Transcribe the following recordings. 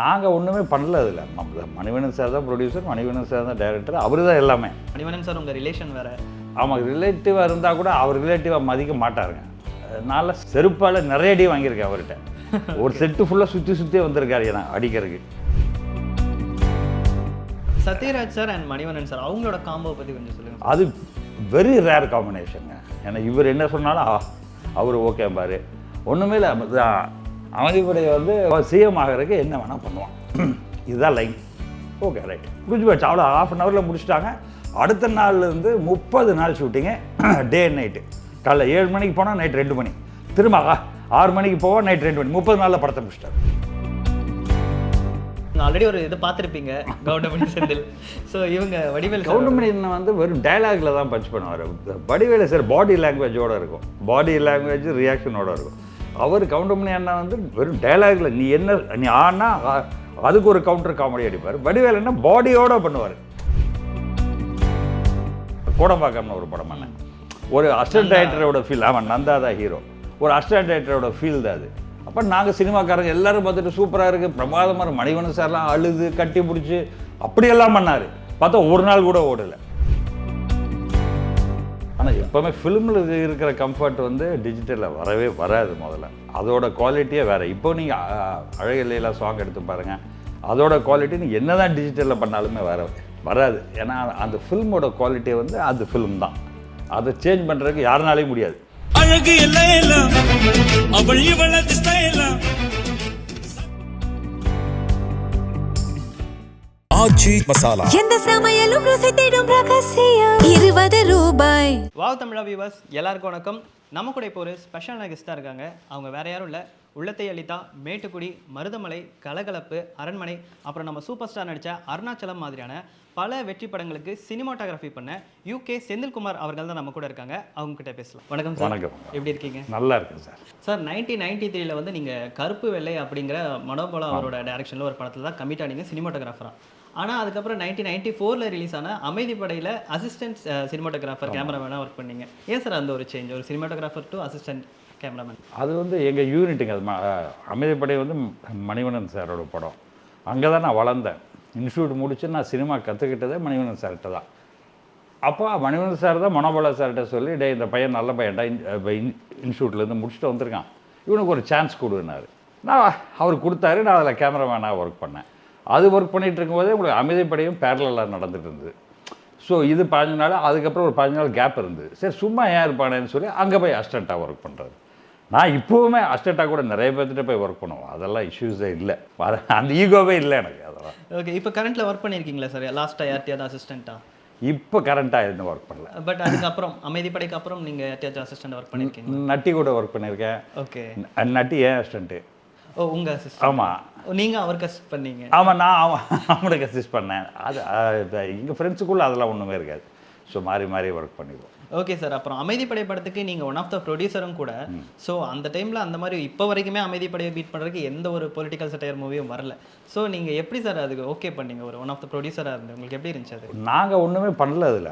நாங்கள் ஒன்றுமே பண்ணல அதில். நம்ம மணிவண்ணன் சார் தான் ப்ரொடியூசர், மணிவண்ணன் சார் தான் டைரக்டர், அவர் தான் எல்லாமே. மணிவண்ணன் சார் உங்கள் ரிலேஷன் வேறு? ஆமாம், ரிலேட்டிவாக இருந்தால் கூட அவர் ரிலேட்டிவாக மதிக்க மாட்டாருங்க. அதனால் செருப்பால் நிறைய அடி வாங்கியிருக்கேன் அவர்கிட்ட. ஒரு செட்டு ஃபுல்லாக சுற்றி வந்திருக்காரு ஏன்னா அடிக்கிறதுக்கு. Sathyaraj sir and Manivannan sir அவங்களோட காம்போவை பற்றி கொஞ்சம் சொல்லுங்கள். அது வெரி ரேர் காம்பினேஷனுங்க. ஏன்னா இவர் என்ன சொன்னாலும் அவர் ஓகே பாரு, ஒன்றுமே இல்லை. அமைதிப்படை வந்து சிஎம் ஆகிறதுக்கு என்ன வேணால் பண்ணுவான், இதுதான் லைன். ஓகே ரைட், முடிஞ்சு போச்சு. அவ்வளோ ½ அன் ஹவரில் முடிச்சிட்டாங்க. அடுத்த நாள்லேருந்து 30 நாள் ஷூட்டிங்கு, டே அண்ட் நைட்டு. காலைல 7 மணிக்கு போனால் நைட் 2 மணி, திரும்ப 6 மணிக்கு போவோம், நைட் 2 மணி. 30 நாளில் படத்தை முடிச்சிட்டாரு. ஆல்ரெடி ஒரு இது பார்த்துருப்பீங்க கவுண்டமணி செந்தில். ஸோ இவங்க வடிவேல் கவுண்டமணி வந்து வெறும் டைலாகில் தான் பஞ்ச் பண்ணுவார். வடிவேலு சார் பாடி லாங்குவேஜோடு இருக்கும், பாடி லாங்குவேஜ் ரியாக்ஷனோட இருக்கும். அவர் கவுண்டமணி அண்ணா வந்து வெறும் டைலாகில் நீ ஆனா அதுக்கு ஒரு கவுண்டர் காமெடி அடிப்பார். வடிவேல் என்ன பாடியோட பண்ணுவார். கோடம்பாக்கம்னு ஒரு படம் பண்ணேன், ஒரு அசிஸ்டன்ட் டைரக்டரோட ஃபீல். ஆமாம், நந்தா தான் ஹீரோ. ஒரு அசிஸ்டன்ட் டைரக்டரோட ஃபீல் தான் அது. அப்போ நாங்கள் சினிமாக்காரங்க எல்லோரும் பார்த்துட்டு சூப்பராக இருக்குது, பிரமாதமாக, மணிவண்ணன் சார்லாம் அழுது கட்டி பிடிச்சி அப்படியெல்லாம் பண்ணார். பார்த்தா ஒரு நாள் கூட ஓடலை. ஆனால் எப்போவுமே ஃபிலிமில் இருக்கிற கம்ஃபர்ட் வந்து டிஜிட்டலில் வரவே வராது. முதல்ல அதோட குவாலிட்டியே வேறு. இப்போ நீங்கள் அழகில்லையெல்லாம் சாங் எடுத்து பாருங்கள், அதோட குவாலிட்டி நீங்கள் என்ன தான் டிஜிட்டலில் பண்ணாலுமே வராது. ஏன்னா அந்த ஃபில்மோட குவாலிட்டியை வந்து அது ஃபிலிம் தான். அதை சேஞ்ச் பண்ணுறதுக்கு யாருனாலையும் முடியாது. அழகு எல்லாம் அவள் இவளது ஸ்டைலாம் ஆச்சி மசாலா, எந்த சமையலும் ருசி தேடும் ரகசியம். 20 ரூபாய். வாவ் தமிழா வியூவர்ஸ் எல்லாருக்கும் வணக்கம். நம்ம கூட இப்போ ஒரு ஸ்பெஷலான கெஸ்ட்டாக இருக்காங்க. அவங்க வேற யாரும் இல்லை, உள்ளத்தை அளித்தா, மேட்டுக்குடி, மருதமலை, கலகலப்பு, அரண்மனை, அப்புறம் நம்ம சூப்பர் ஸ்டார் நடித்த அருணாச்சலம் மாதிரியான பல வெற்றி படங்களுக்கு சினிமாட்டோகிராஃபி பண்ண யூகே செந்தில்குமார் அவர்கள் தான் நம்ம கூட இருக்காங்க. அவங்க கிட்ட பேசலாம். வணக்கம் சார். வணக்கம். எப்படி இருக்கீங்க? நல்லா இருக்குங்க சார். சார் 1993 வந்து நீங்கள் கருப்பு வெள்ளை அப்படிங்கிற மனோபாலா அவரோட டைரக்ஷனில் ஒரு படத்தில் தான் கமிட் ஆனீங்க சினிமாட்டோகிராஃபராக. ஆனால் அதுக்கப்புறம் 1994 ரிலீஸ் ஆன அமைதிப்படையில் அசிஸ்டன்ட் சினிமாட்டோகிராஃபர் கேமராமேனாக ஒர்க் பண்ணீங்க. ஏன் சார் அந்த ஒரு சேஞ்ச், ஒரு சினிமாட்டோகிராஃபர் டு அசிஸ்டன்ட் கேமராமேன்? அது வந்து எங்கள் யூனிட்டுங்க. அது அமைதிப்படை வந்து மணிவண்ணன் சாரோட படம். அங்கே தான் நான் வளர்ந்தேன். இன்ஸ்டியூட் முடிச்சு நான் சினிமா கற்றுக்கிட்டதே மணிவண்ணன் சார்கிட்ட தான். அப்போ மணிவண்ணன் சார் தான் மனோபாலா சார்கிட்ட சொல்லி, டே இந்த பையன் நல்ல பையன்டா, இன்ஸ்டியூட்லேருந்து முடிச்சுட்டு வந்திருக்கான், இவனுக்கு ஒரு சான்ஸ் கொடுனாரு. நான் அவர் கொடுத்தாரு. நான் அதில் கேமராமேனாக ஒர்க் பண்ணேன். அது ஒர்க் பண்ணிகிட்டு இருக்கும்போதே உங்களுக்கு அமைதிப்படையும் பேரலாக நடந்துகிட்டு இருந்தது. ஸோ இது 15 நாள், அதுக்கப்புறம் ஒரு 15 நாள் கேப் இருந்தது. சரி சும்மா ஏன் இருப்பானேன்னு சொல்லி அங்கே போய் அசிஸ்டண்ட்டாக ஒர்க் பண்ணுறாரு. நான் இப்போவுமே அசிஸ்டண்ட்டாக கூட நிறைய பேர்த்திட்ட போய் ஒர்க் பண்ணுவோம். அதெல்லாம் இஷ்யூஸே இல்லை, அந்த ஈகோவே இல்லை எனக்கு. அதெல்லாம் ஓகே. இப்போ கரண்ட்டில் ஒர்க் பண்ணியிருக்கீங்களா சார்? லாஸ்ட்டாக யார்ட்டையாவது அசிஸ்டண்ட்டாக? இப்போ கரண்ட்டாக எதுவும் ஒர்க் பண்ணல. பட் அதுக்கப்புறம் அமைதிப்படைக்கு அப்புறம் நீங்கள் யார்ட்டையாச்சும் அசிஸ்டண்ட் ஒர்க் பண்ணியிருக்கீங்க? நட்டி கூட ஒர்க் பண்ணியிருக்கேன். ஓகே. நட்டி ஏன் அசிஸ்டண்ட்டு? ஓ, உங்கள் அசிஸ்டன்ட்? ஆமாம். நீங்கள் அவருக்கு அசிஸ்ட் பண்ணீங்க? ஆமாம், நான் அவனுக்கு அசிஸ்ட் பண்ணேன். அது எங்கள் ஃப்ரெண்ட்ஸுக்குள்ளே அதெல்லாம் ஒன்றுமே இருக்காது. ஸோ மாறி மாறி ஒர்க் பண்ணிடுவோம். Okay sir. அப்புறம் அமைதிப்படை படத்துக்கு நீங்கள் ஒன் ஆஃப் த ப்ரொடியூசரும் கூட. ஸோ அந்த டைமில் அந்த மாதிரி இப்போ வரைக்குமே அமைதிப்படையை பீட் பண்ணுறதுக்கு எந்த ஒரு பொலிட்டிக்கல் சட்டையர் மூவியும் வரல. ஸோ நீங்கள் எப்படி சார் அதுக்கு ஓகே பண்ணீங்க? ஒரு ஒன் ஆஃப் த ப்ரொடியூசராக இருந்து உங்களுக்கு எப்படி இருந்துச்சு அது? நாங்கள் ஒன்றுமே பண்ணல அதில்.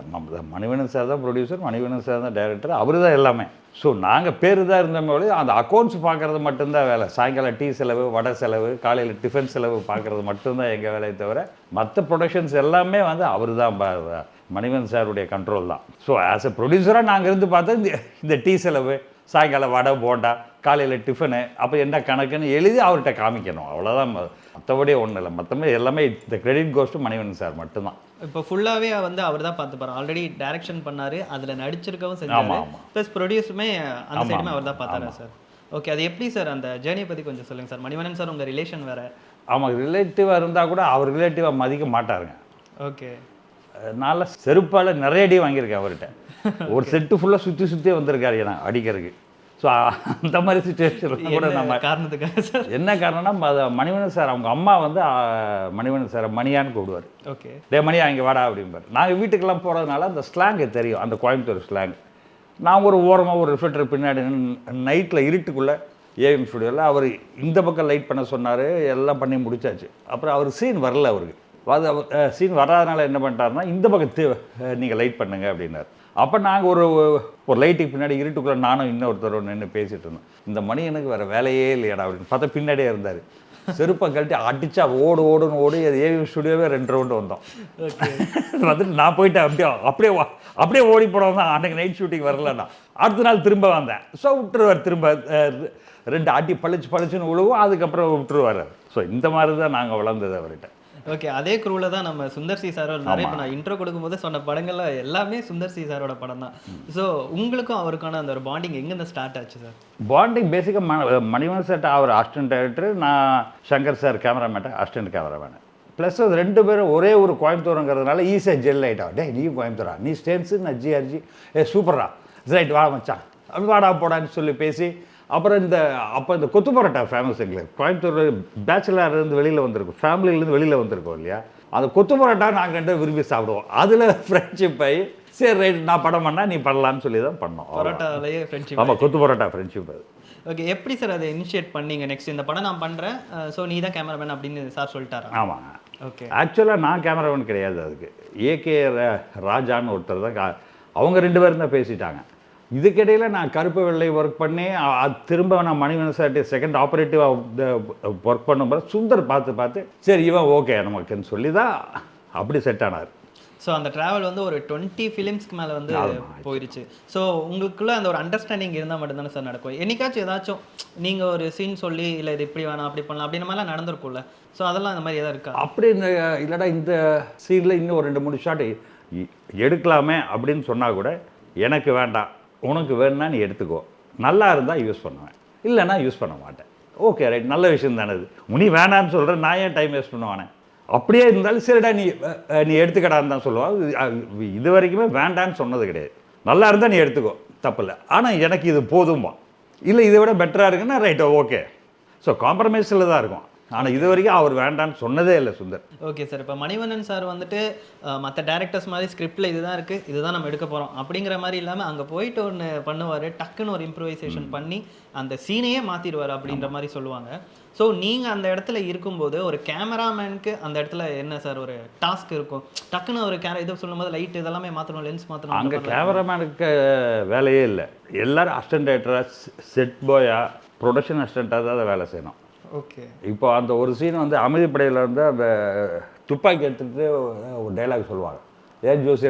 மணிவண்ணன் சார் தான் ப்ரொடியூசர், மணிவண்ணன் சார் தான் டைரக்டர், அவர் தான் எல்லாமே. ஸோ நாங்கள் பேர் தான் இருந்தோமே, அந்த அக்கௌண்ட்ஸ் பார்க்குறது மட்டும்தான் வேலை. சாயங்காலம் டீ செலவு, வடை செலவு, காலையில் டிஃபன் செலவு பார்க்குறது மட்டும்தான் எங்கள் வேலையை தவிர மற்ற ப்ரொடக்ஷன்ஸ் எல்லாமே வந்து அவர் தான், மணிவண்ணன் சாருடைய கண்ட்ரோல் தான். ஸோ ஆஸ் எ ப்ரொடியூசராக நாங்கள் இருந்து பார்த்தா இந்த டீ செலவு, சாயங்காலம் வடை போண்டா, காலையில் டிஃபனு, அப்போ என்ன கணக்குன்னு எழுதி அவர்கிட்ட காமிக்கணும், அவ்வளோதான். மற்றபடி ஒன்றும் இல்லை. மற்றபடி எல்லாமே இந்த credit goes to Manivannan sir மட்டும்தான். இப்போ ஃபுல்லாகவே வந்து அவர் தான் பார்த்துப்பார். ஆல்ரெடி டைரக்ஷன் பண்ணார், அதில் நடிச்சிருக்கவும் செஞ்சாரு, ப்ளஸ் ப்ரொடியூஸுமே அந்த சைடுமே அவர் தான் பார்த்தாரா சார்? ஓகே. அது எப்படி சார் அந்த ஜேர்னியை பற்றி கொஞ்சம் சொல்லுங்கள் சார். மணிவண்ணன் சார் உங்கள் ரிலேஷன் வேறு? ஆமாம், ரிலேட்டிவாக இருந்தால் கூட அவர் ரிலேட்டிவாக மதிக்க மாட்டாருங்க. ஓகே. அதனால் செருப்பால் நிறைய அடி வாங்கியிருக்கேன் அவர்கிட்ட. ஒரு செட்டு ஃபுல்லாக சுற்றி வந்திருக்காரு ஏன்னா அடிக்கிறதுக்கு. ஸோ அந்த மாதிரி சுச்சுவேஷனில் கூட நம்ம காரணத்துக்காக சார் என்ன காரணம்னா, மணிவண்ணன் சார் அவங்க அம்மா வந்து மணிவண்ணன் சாரை மணியான்னு கூப்பிடுவார். ஓகே. டே மணியா இங்கே வாடா அப்படிம்பார். நாங்கள் வீட்டுக்கெல்லாம் போகிறதுனால அந்த ஸ்லாங்கு தெரியும், அந்த கோயம்புத்தூர் ஸ்லாங். நான் ஒரு ஓரமாக ஒரு ரிஃப்ளெக்டர் பின்னாடி நைட்டில் இருட்டுக்குள்ளே ஏஎம் ஸ்டுடியோவில் அவர் இந்த பக்கம் லைட் பண்ண சொன்னார். எல்லாம் பண்ணி முடிச்சாச்சு. அப்புறம் அவர் சீன் வரல. அவருக்கு சீன் வராதனால என்ன பண்ணிட்டாருன்னா, இந்த பக்கத்து நீங்கள் லைட் பண்ணுங்க அப்படின்னாரு. அப்போ நாங்கள் ஒரு லைட்டுக்கு பின்னாடி இருட்டுக்குள்ளே நானும் இன்னொருத்தர் நின்று பேசிகிட்டு இருந்தோம். இந்த மணி எனக்கு வேறு வேலையே இல்லையாடா அப்படின்னு பார்த்தா பின்னாடியே இருந்தார். செருப்பை கழட்டி அடிச்சா ஓடுன்னு ஓடி ஏவி ஸ்டுடியோவே 2 ரவுண்டு வந்தோம். வந்துட்டு நான் போயிட்டேன். அப்படியே ஓடி போனவங்க தான் அன்றைக்கி நைட் ஷூட்டிங் வரலன்னா அடுத்த நாள் திரும்ப வந்தேன். ஸோ விட்டுருவார், திரும்ப 2 அடி பளிச்சுன்னு விழுவும், அதுக்கப்புறம் விட்டுருவார். ஸோ இந்த மாதிரி தான் நாங்கள் வளர்ந்தது அவர்கிட்ட. ஓகே, அதே குரூவில் தான் நம்ம சுந்தர் சி சாரோட நிறைய இப்போ நான் இன்ட்ரோ கொடுக்கும்போது சொன்ன படங்கள்ல எல்லாமே சுந்தர் சி சாரோட படம் தான். ஸோ உங்களுக்கும் அவருக்கான அந்த ஒரு பாண்டிங் எங்கேருந்து ஸ்டார்ட் ஆச்சு சார்? பாண்டிங் பேசிக்காக மணிவண்ணன் சார்ட்ட அவர் அசிஸ்டன்ட் டைரக்டர், நான் Shankar sir cameraman, assistant cameraman. Plus அது 2 பேரும் ஒரே ஒரு கோயம்புத்தூருங்கிறதுனால ஈஸியாக ஜெல் ஆகிட்டா. டே நீ கோயம்புத்தூரா, நீ ஸ்டேன்ஸு, நான் ஜிஆர்ஜி, சூப்பரா, ரைட் வா மச்சான், அப்படி வாடா போடான்னு சொல்லி பேசி அப்புறம் அப்போ இந்த கொத்து பரோட்டா ஃபேமஸ் எங்களுக்கு கோயம்புத்தூர். பேச்சுலர்லேருந்து வெளியில் வந்திருக்கோம், ஃபேமிலியிலேருந்து வெளியில் வந்திருக்கோம் இல்லையா, அந்த கொத்து பரோட்டா நாங்கள் 2 விரும்பி சாப்பிடுவோம். அதில் ஃப்ரெண்ட்ஷிப் ஆகி சரி ரைட் நான் படம் பண்ணால் நீ பண்ணலான்னு சொல்லி தான் பண்ணோம். பரோட்டாலேயே ஃப்ரெண்ட்ஷிப். ஆமாம், கொத்து பரோட்டா ஃப்ரெண்ட்ஷிப் அது. ஓகே, எப்படி சார் அதை இனிஷியேட் பண்ணீங்க? நெக்ஸ்ட் இந்த படம் நான் பண்ணுறேன், ஸோ நீ தான் கேமராமேன் அப்படின்னு சார் சொல்லிட்டாரா? ஆமாம். ஓகே, ஆக்சுவலாக நான் கேமராமேன் கிடையாது. அதுக்கு ஏகே ராஜான்னு ஒருத்தர் தான், அவங்க 2 பேரும் தான் பேசிட்டாங்க. இதுக்கிடையில் நான் கருப்பு வெள்ளை ஒர்க் பண்ணி திரும்ப நான் மணிவண்ணன் சார்ட்டு செகண்ட் ஆப்ரேட்டிவாக ஒர்க் பண்ணும்போது சுந்தர் பார்த்து சரி இவன் ஓகே நமக்குன்னு சொல்லி தான் அப்படி செட் ஆனார். ஸோ அந்த ட்ராவல் வந்து ஒரு 20 ஃபிலிம்ஸ்க்கு மேலே வந்து போயிடுச்சு. ஸோ உங்களுக்குள்ள அந்த ஒரு அண்டர்ஸ்டாண்டிங் இருந்தால் மட்டும்தானே சார் நடக்கும். என்னைக்காச்சும் ஏதாச்சும் நீங்கள் ஒரு சீன் சொல்லி இல்லை இது இப்படி வேணாம் அப்படி பண்ணலாம் அப்படின்ற மாதிரிலாம் நடந்திருக்கும்ல, ஸோ அதெல்லாம் அந்த மாதிரி எதாவது இருக்கா? அப்படி இல்லைடா இந்த சீனில் இன்னும் ஒரு 2-3 ஷாட் எடுக்கலாமே அப்படின்னு சொன்னால் கூட எனக்கு வேண்டாம், உனக்கு வேணும்னா நீ எடுத்துக்கோ, நல்லா இருந்தால் யூஸ் பண்ணுவேன், இல்லைன்னா யூஸ் பண்ண மாட்டேன். ஓகே ரைட், நல்ல விஷயம் தானே இது, நீ வேணான்னு சொல்கிறேன், நான் ஏன் டைம் வேஸ்ட் பண்ணுவானே, அப்படியே இருந்தாலும் சரிடா நீ எடுத்துக்கடான்னு தான் சொல்லுவான். இது வரைக்குமே வேண்டான்னு சொன்னது கிடையாது. நல்லா இருந்தால் நீ எடுத்துக்கோ, தப்பில்லை, ஆனால் எனக்கு இது போதுமா, இல்லை இதை விட பெட்டராக இருக்குன்னா ரைட் ஓகே. ஸோ காம்ப்ரமைஸில் தான் இருக்கும். ஆனால் இது வரைக்கும் அவர் வேண்டான்னு சொன்னதே இல்லை சுந்தர். ஓகே சார், இப்போ மணிவண்ணன் சார் வந்துட்டு மற்ற டேரக்டர்ஸ் மாதிரி ஸ்கிரிப்டில் இதுதான் இருக்குது, இதுதான் நம்ம எடுக்க போகிறோம் அப்படிங்கிற மாதிரி இல்லாமல் அங்கே போயிட்டு ஒன்று பண்ணுவார், டக்குன்னு ஒரு இம்ப்ரூவைசேஷன் பண்ணி அந்த சீனையே மாற்றிடுவார் அப்படின்ற மாதிரி சொல்லுவாங்க. ஸோ நீங்கள் அந்த இடத்துல இருக்கும்போது ஒரு கேமராமேனுக்கு அந்த இடத்துல என்ன சார் ஒரு டாஸ்க் இருக்கும்? டக்குன்னு ஒரு இது சொல்லும்போது லைட் இதெல்லாமே மாற்றணும், லென்ஸ் மாற்றணும். அங்கே கேமராமேனுக்கு வேலையே இல்லை, எல்லோரும் அசிஸ்டன்ட் டைரக்டராக, செட் பாயாக, ப்ரொடக்ஷன் அசிஸ்டண்ட்டாக தான் அதை வேலை செய்யணும். ஓகே, இப்போ அந்த ஒரு சீன் வந்து அமைதிப்படையில் வந்து அந்த துப்பாக்கி எடுத்துகிட்டு ஒரு டைலாக் சொல்லுவாங்க, ஏன் ஜோசி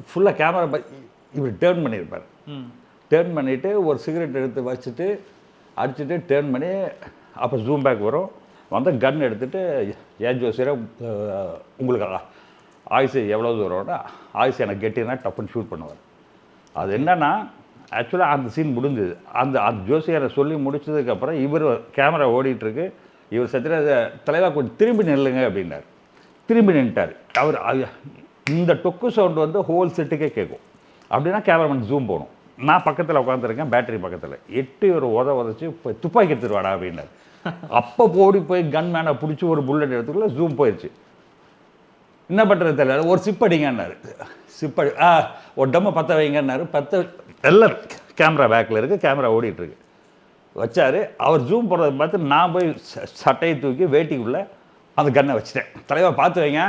ஃபுல்லாக கேமரா இப்படி டேர்ன் பண்ணியிருப்பார். டேர்ன் பண்ணிவிட்டு ஒரு சிகரெட் எடுத்து வச்சுட்டு அடிச்சுட்டு டேர்ன் பண்ணி அப்போ ஜூம் பேக் வரும், வந்து கன் எடுத்துகிட்டு ஏன் ஜோசியரை உங்களுக்கு ஆயுசு எவ்வளோ தூரம்னா ஆயுசு எனக்கு கெட்டினா டப்புன்னு ஷூட் பண்ணுவார். அது என்னென்னா ஆக்சுவலாக அந்த சீன் முடிஞ்சுது. அந்த ஜோசியரை சொல்லி முடிச்சதுக்கப்புறம் இவர் கேமரா ஓடிட்டுருக்கு, இவர் சத்யராஜ தலைவா கொஞ்சம் திரும்பி நில்லுங்க அப்படின்னார். திரும்பி நின்ட்டார் அவர். இந்த டொக்கு சவுண்டு வந்து ஹோல் செட்டுக்கே கேட்கும். அப்படின்னா கேமராமேன் ஜூம் போகணும். நான் பக்கத்தில் உட்காந்துருக்கேன், பேட்டரி பக்கத்தில், எட்டு ஒரு உதச்சி போய் துப்பாக்கி எடுத்துருவாடா அப்படின்னார். அப்போ ஓடி போய் கன் மேனை பிடிச்சி ஒரு புல்லட் எடுத்துக்குள்ள ஜூம் போயிடுச்சு. என்ன பண்ணுறது தெரியல, ஒரு சிப் அடிங்கன்னாரு. சிப்படி ஒரு டம்மை பற்ற வைங்கன்னாரு. எல்லாம் கேமரா பேக்கில் இருக்குது, கேமரா ஓடிட்டுருக்கு. வச்சார். அவர் ஜூம் போடுறதை பார்த்து நான் போய் சட்டையை தூக்கி வேட்டிக்குள்ளே அந்த கன்னை வச்சுட்டேன். தலைவா பார்த்து வைங்க,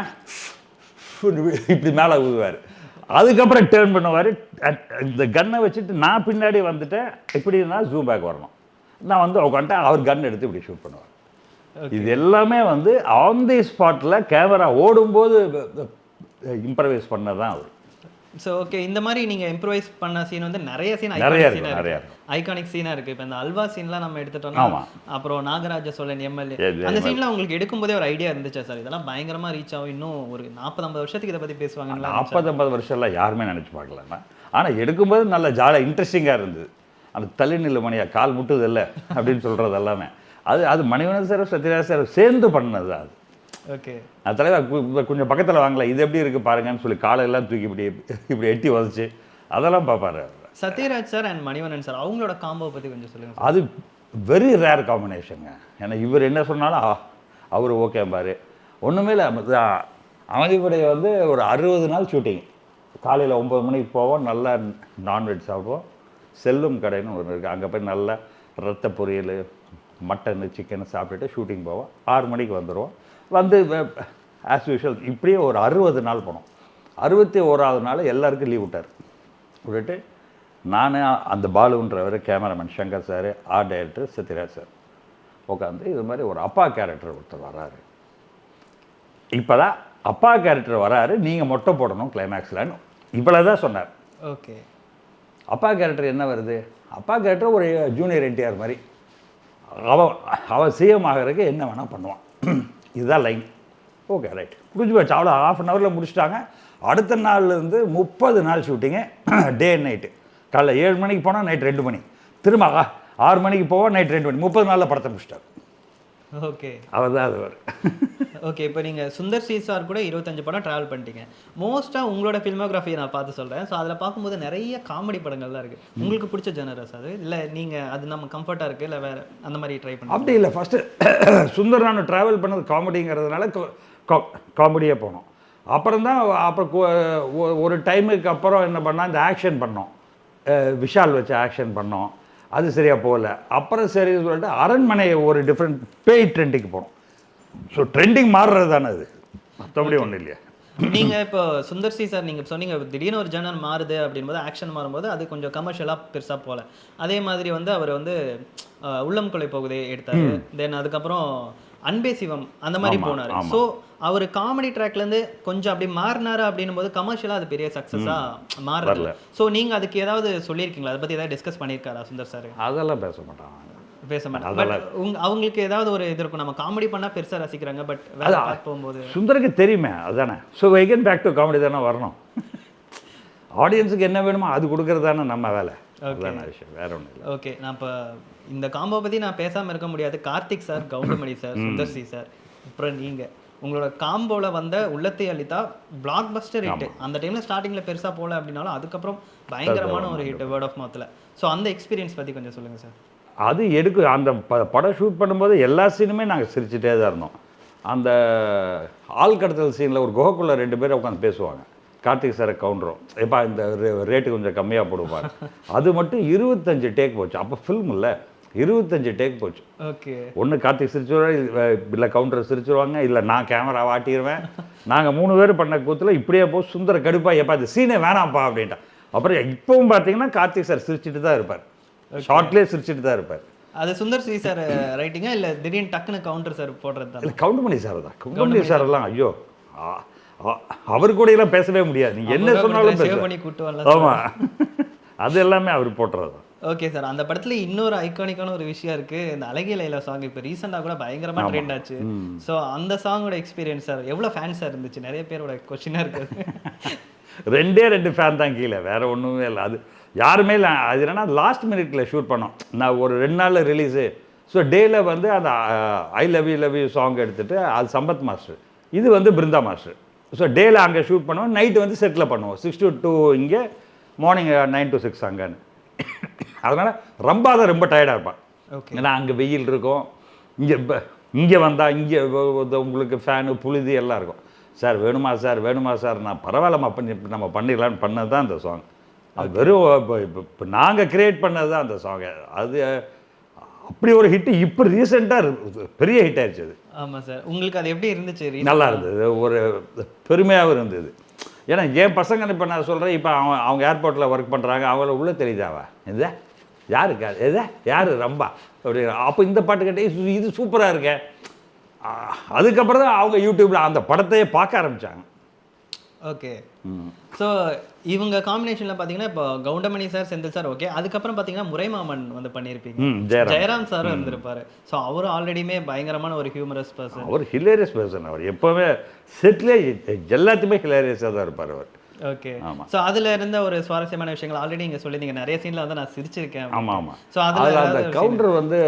இப்படி மேலே ஊதுவார். அதுக்கப்புறம் டேர்ன் பண்ணுவார். இந்த கன்னை வச்சுட்டு நான் பின்னாடி வந்துட்டேன். இப்படின்னா ஜூம் பேக் வரணும். நான் வந்து உட்காந்துட்டேன், அவர் கன் எடுத்து இப்படி ஷூட் பண்ணுவார். இது எல்லாமே வந்து ஆன் தி ஸ்பாட்டில் கேமரா ஓடும்போது இம்ப்ரவைஸ் பண்ணதான் அவர். ஸோ ஓகே, இந்த மாதிரி நீங்கள் இம்ப்ரூவைஸ் பண்ண சீன் வந்து நிறைய ஐகானிக் சீனாக இருக்குது. இப்போ இந்த அல்வா சீன்லாம் நம்ம எடுத்துட்டோம்னா, அப்புறம் நாகராஜ சோழன் எம்எல்ஏ, அந்த சீன்லாம் உங்களுக்கு எடுக்கும்போதே ஒரு ஐடியா இருந்துச்சா சார்? இதெல்லாம் பயங்கரமாக ரீச் ஆகும், இன்னும் ஒரு 40-50 வருஷத்துக்கு இதை பற்றி பேசுவாங்க. 40-50 வருஷம்லாம் யாருமே நினச்சி பார்க்கலண்ணா. ஆனால் எடுக்கும்போது நல்ல ஜாலியாக இன்ட்ரெஸ்டிங்காக இருந்தது. அந்த தள்ளிநிலை மணியா கால் முட்டுது இல்லை அப்படின்னு சொல்கிறது எல்லாமே அது மணிவண்ணன் சார் சத்யராஜ் சார் சேர்ந்து பண்ணது தான் அது. ஓகே, அது தலைவர் கொஞ்சம் பக்கத்தில் வாங்கலாம், இது எப்படி இருக்குது பாருங்கன்னு சொல்லி காலையெல்லாம் தூக்கி இப்படி எட்டி வதச்சு அதெல்லாம் பார்ப்பாரு. Sathyaraj sir and Manivannan sir அவங்களோட காம்போ பற்றி கொஞ்சம் சொல்லுங்கள். அது வெரி ரேர் காம்பினேஷனுங்க. ஏன்னா இவர் என்ன சொன்னாலும் அவர் ஓகே பாரு. ஒன்றுமே இல்லை, அமைதிப்படையை வந்து ஒரு 60 நாள் ஷூட்டிங். காலையில் 9 மணிக்கு போவோம், நல்லா நான்வெஜ் சாப்பிடுவோம். செல்லும் கடைன்னு ஒன்று இருக்குது, அங்கே போய் நல்லா ரத்த பொரியல், மட்டனு, சிக்கனு சாப்பிட்டுட்டு ஷூட்டிங் போவோம். 6 மணிக்கு வந்துடுவோம். வந்து ஆஸ் யூஷுவல் இப்படியே ஒரு 60 நாள் போனோம். 61ஆவது நாள் எல்லாருக்கும் லீவ் விட்டுட்டு நான் அந்த பாலுன்றவர், cameraman Shankar sir, art director Sathyaraj sir உட்காந்து இது மாதிரி ஒரு அப்பா கேரக்டர் ஒருத்தர் வராரு, இப்போ தான் அப்பா கேரக்டர் வராரு, நீங்கள் மொட்டை போடணும் கிளைமேக்ஸ்லன்னு இவ்வளோ தான் சொன்னார். ஓகே. அப்பா கேரக்டர் என்ன வருது? அப்பா கேரக்டர் ஒரு ஜூனியர் என்டிஆர் மாதிரி, அவன் சிஎம் ஆகிறதுக்கு என்ன வேணால் பண்ணுவான், இதுதான் லைன். ஓகே ரைட், முடிஞ்சு போச்சு. அவ்வளோ ½ அன் ஹவரில் முடிச்சிட்டாங்க. அடுத்த நாள்லேருந்து 30 நாள் ஷூட்டிங்கு, டே அண்ட் நைட்டு. காலைல 7 மணிக்கு போனால் நைட் 2 மணி, திரும்ப 6 மணிக்கு போவோம், நைட் 2 மணி, 30 நாளில் படத்தை முடிச்சிட்டார். ஓகே, அவர் தான் அது வரும். ஓகே. இப்போ நீங்கள் சுந்தர் சி சார் கூட 25 படம் ட்ராவல் பண்ணிட்டீங்க. மோஸ்ட்டாக உங்களோட ஃபில்மோகிராஃபியை நான் பார்த்து சொல்கிறேன். ஸோ அதில் பார்க்கும்போது நிறைய காமெடி படங்கள் தான் இருக்குது. உங்களுக்கு பிடிச்ச ஜெனரஸ் அது இல்லை, நீங்கள் அது நம்ம கம்ஃபர்ட்டாக இருக்குது இல்லை வேறு அந்த மாதிரி ட்ரை பண்ணி? அப்படி இல்லை, ஃபஸ்ட்டு சுந்தர் நான் ட்ராவல் பண்ணது காமெடிங்கிறதுனால காமெடியே போனோம். அப்புறம் தான் ஒரு டைமுக்கு அப்புறம் என்ன பண்ணால் இந்த ஆக்ஷன் பண்ணோம், விஷால் வச்சு ஆக்ஷன் பண்ணோம், அது சரியாக போகல. அப்புறம் சரி சொல்லிட்டு அரண்மனை ஒரு டிஃப்ரெண்ட் பேய் ட்ரெண்டிங்க்கு போனோம். ஸோ ட்ரெண்டிங் மாறுறது தானே அது, மற்றபடி ஒன்றும் இல்லையா. நீங்கள் இப்போ சுந்தர் சி சார் நீங்கள் சொன்னீங்க திடீர்னு ஒரு ஜேர்னல் மாறுது அப்படின்போது, ஆக்ஷன் மாறும்போது அது கொஞ்சம் கமர்ஷியலாக பெருசாக போகல. அதே மாதிரி வந்து அவர் வந்து உள்ளம் கொலை போகுதே எடுத்தார். தென் அதுக்கப்புறம் அன்பே சிவம் அந்த மாதிரி போனார். ஸோ அவர் காமெடி ட்ராக்லேருந்து கொஞ்சம் அப்படி மாறினாரு அப்படின்னும் போது கமர்ஷியலாக அது பெரிய சக்ஸஸாக மாறல. ஸோ நீங்கள் அதுக்கு ஏதாவது சொல்லியிருக்கீங்களா, அதை பற்றி ஏதாவது டிஸ்கஸ் பண்ணியிருக்காரா சுந்தர் சார்? அதெல்லாம் பேச மாட்டாங்க, பேச மாட்டாங்க. அவங்களுக்கு ஏதாவது ஒரு இது இருக்கும், நம்ம காமெடி பண்ணால் பெருசாக ரசிக்கிறாங்க, பட் வேலை போகும்போது சுந்தருக்கு தெரியுமே அதுதானே. So again back to comedy தானே வரணும். ஆடியன்ஸுக்கு என்ன வேணுமோ அது கொடுக்குறது தானே நம்ம வேலை. விஷயம் வேற ஒன்றும் இல்லை. ஓகே, நான் இப்போ இந்த காம்போ பற்றி நான் பேசாமல் இருக்க முடியாது. Karthik sir, Goundamani sir, Sundar C sir, அப்புறம் நீங்கள் உங்களோட காம்போவில் வந்த உள்ளத்தை அளித்தா பிளாக் பஸ்டர் ஹிட். அந்த டைமில் ஸ்டார்டிங்கில் பெருசாக போகல அப்படின்னாலும் அதுக்கப்புறம் பயங்கரமான ஒரு ஹிட் வேர்ட் ஆஃப் மவுத்தில். ஸோ அந்த எக்ஸ்பீரியன்ஸ் பற்றி கொஞ்சம் சொல்லுங்கள் சார். அது அந்த படம் ஷூட் பண்ணும்போது எல்லா சீனுமே நாங்கள் சிரிச்சுட்டே தான் இருந்தோம். அந்த ஆள் கடத்தல் சீனில் ஒரு குகைக்குள்ளே 2 பேர் உட்காந்து பேசுவாங்க, கார்த்திக் சாரை கவுண்டரும், எப்பா இந்த ரேட்டு கொஞ்சம் கம்மியாக போடுவார். அது மட்டும் 25 டேக் போச்சு. அப்போ ஃபில்ம் இல்லை, 25 டேக் போச்சு. ஓகே, ஒன்று கார்த்திக் சிரிச்சுருவாரு, இல்லை கவுண்டர் சிரிச்சுருவாங்க, இல்லை நான் கேமரா வாட்டிடுவேன். நாங்கள் 3 பேர் பண்ண கூத்தில் இப்படியே போய் சுந்தர கடுப்பா, எப்பா இந்த சீனே வேணாம்ப்பா அப்படின்ட்டான். அப்புறம் இப்பவும் பார்த்தீங்கன்னா கார்த்திக் சார் சிரிச்சுட்டு தான் இருப்பார், ஷார்ட்லேயே சிரிச்சுட்டு தான் இருப்பார். அது சுந்தர் சி சார் ரைட்டிங்கா இல்லை திடீர்னு டக்குன்னு கவுண்டர் சார் போடுறது தான்? இல்லை, கவுண்டமணி சார் தான். கவுண்டமணி சார் எல்லாம் ஐயோ, அவர் கூட எல்லாம் பேசவே முடியாது, நீங்கள் என்ன சொன்னாலும் பண்ணி கூட்டு வரல. ஆமாம், அது எல்லாமே அவர் போட்டுறது தான். ஓகே சார், அந்த படத்தில் இன்னொரு ஐகானிக்கான ஒரு விஷயம் இருக்குது, இந்த அழகிய லைலா சாங் இப்போ ரீசெண்டாக கூட பயங்கரமாக ட்ரெண்ட் ஆச்சு. ஸோ அந்த சாங்கோட எக்ஸ்பீரியன்ஸ் சார் எவ்வளோ ஃபேன்ஸாக இருந்துச்சு? நிறைய பேரோட கொஸ்டினாக இருக்குது. 2 ஃபேன் தான் கீழே, வேறு ஒன்றுமே இல்லை. அது யாருமே இல்லை. அது என்னென்னா லாஸ்ட் மினிட்ல ஷூட் பண்ணோம். நான் ஒரு 2 நாளில் ரிலீஸு. ஸோ டேயில் வந்து அந்த ஐ லவ் யூ சாங் எடுத்துகிட்டு அது சம்பத் மாஸ்டர், இது வந்து பிருந்தா மாஸ்டர். ஸோ டேயில் அங்கே ஷூட் பண்ணுவோம், நைட்டு வந்து செட்டில் பண்ணுவோம். 6 to 2 இங்கே, மார்னிங் 9 to 6 அங்கேன்னு. அதனால் ரொம்ப தான் ரொம்ப டயர்டாக இருப்பான். ஏன்னா அங்கே வெயில் இருக்கும், இங்கே வந்தால் இங்கே உங்களுக்கு ஃபேனு புழுதி எல்லாம் இருக்கும். சார் வேணுமா சார், வேணுமா சார், நான் பரவாயில்லம்மா நம்ம பண்ணிடலான்னு பண்ணது தான் அந்த சாங். அது வெறும் இப்போ நாங்கள் க்ரியேட் பண்ணது தான் அந்த சாங். அது அப்படி ஒரு ஹிட்டு இப்போ ரீசெண்டாக பெரிய ஹிட் ஆயிடுச்சு அது. ஆமாம் சார், உங்களுக்கு அது எப்படி இருந்துச்சு? நல்லா இருந்தது, ஒரு பெருமையாகவும் இருந்தது. ஏன்னா என் பசங்க இப்போ நான் சொல்கிறேன், இப்போ அவங்க ஏர்போர்ட்டில் ஒர்க் பண்ணுறாங்க, அவங்கள உள்ளே தெரியுதாவா எதா யாருக்கு எதா யார் ரொம்ப அப்படி. அப்போ இந்த பாட்டு கேட்டே இது சூப்பராக இருக்கே. அதுக்கப்புறம் தான் அவங்க யூடியூப்பில் அந்த படத்தையே பார்க்க ஆரம்பித்தாங்க. ஓகே, ஸோ இவங்க காம்பினேஷனில் பார்த்தீங்கன்னா இப்போ Goundamani sir, Senthil sir, okay. அதுக்கப்புறம் பார்த்தீங்கன்னா முறைமாமன் வந்து பண்ணியிருப்பீங்க, ஜெயராம் சாரும் இருந்திருப்பாரு. ஸோ அவரும் ஆல்ரெடியுமே பயங்கரமான ஒரு ஹியூமரஸ் பர்சன், அவர் ஹிலேரியஸ் பர்சன். அவர் எப்போவுமே செட்லே எல்லாத்தையுமே ஹிலேரியஸாக தான் இருப்பார் அவர். ஓகே, ஸோ அதில் இருந்த ஒரு சுவாரஸ்யமான விஷயங்கள் ஆல்ரெடி நீங்கள் சொல்லியிருந்தீங்க, நிறைய சீனில் வந்து நான் சிரிச்சிருக்கேன். ஆமாம் ஆமாம். ஸோ அதில் அந்த கவுண்டர் வந்து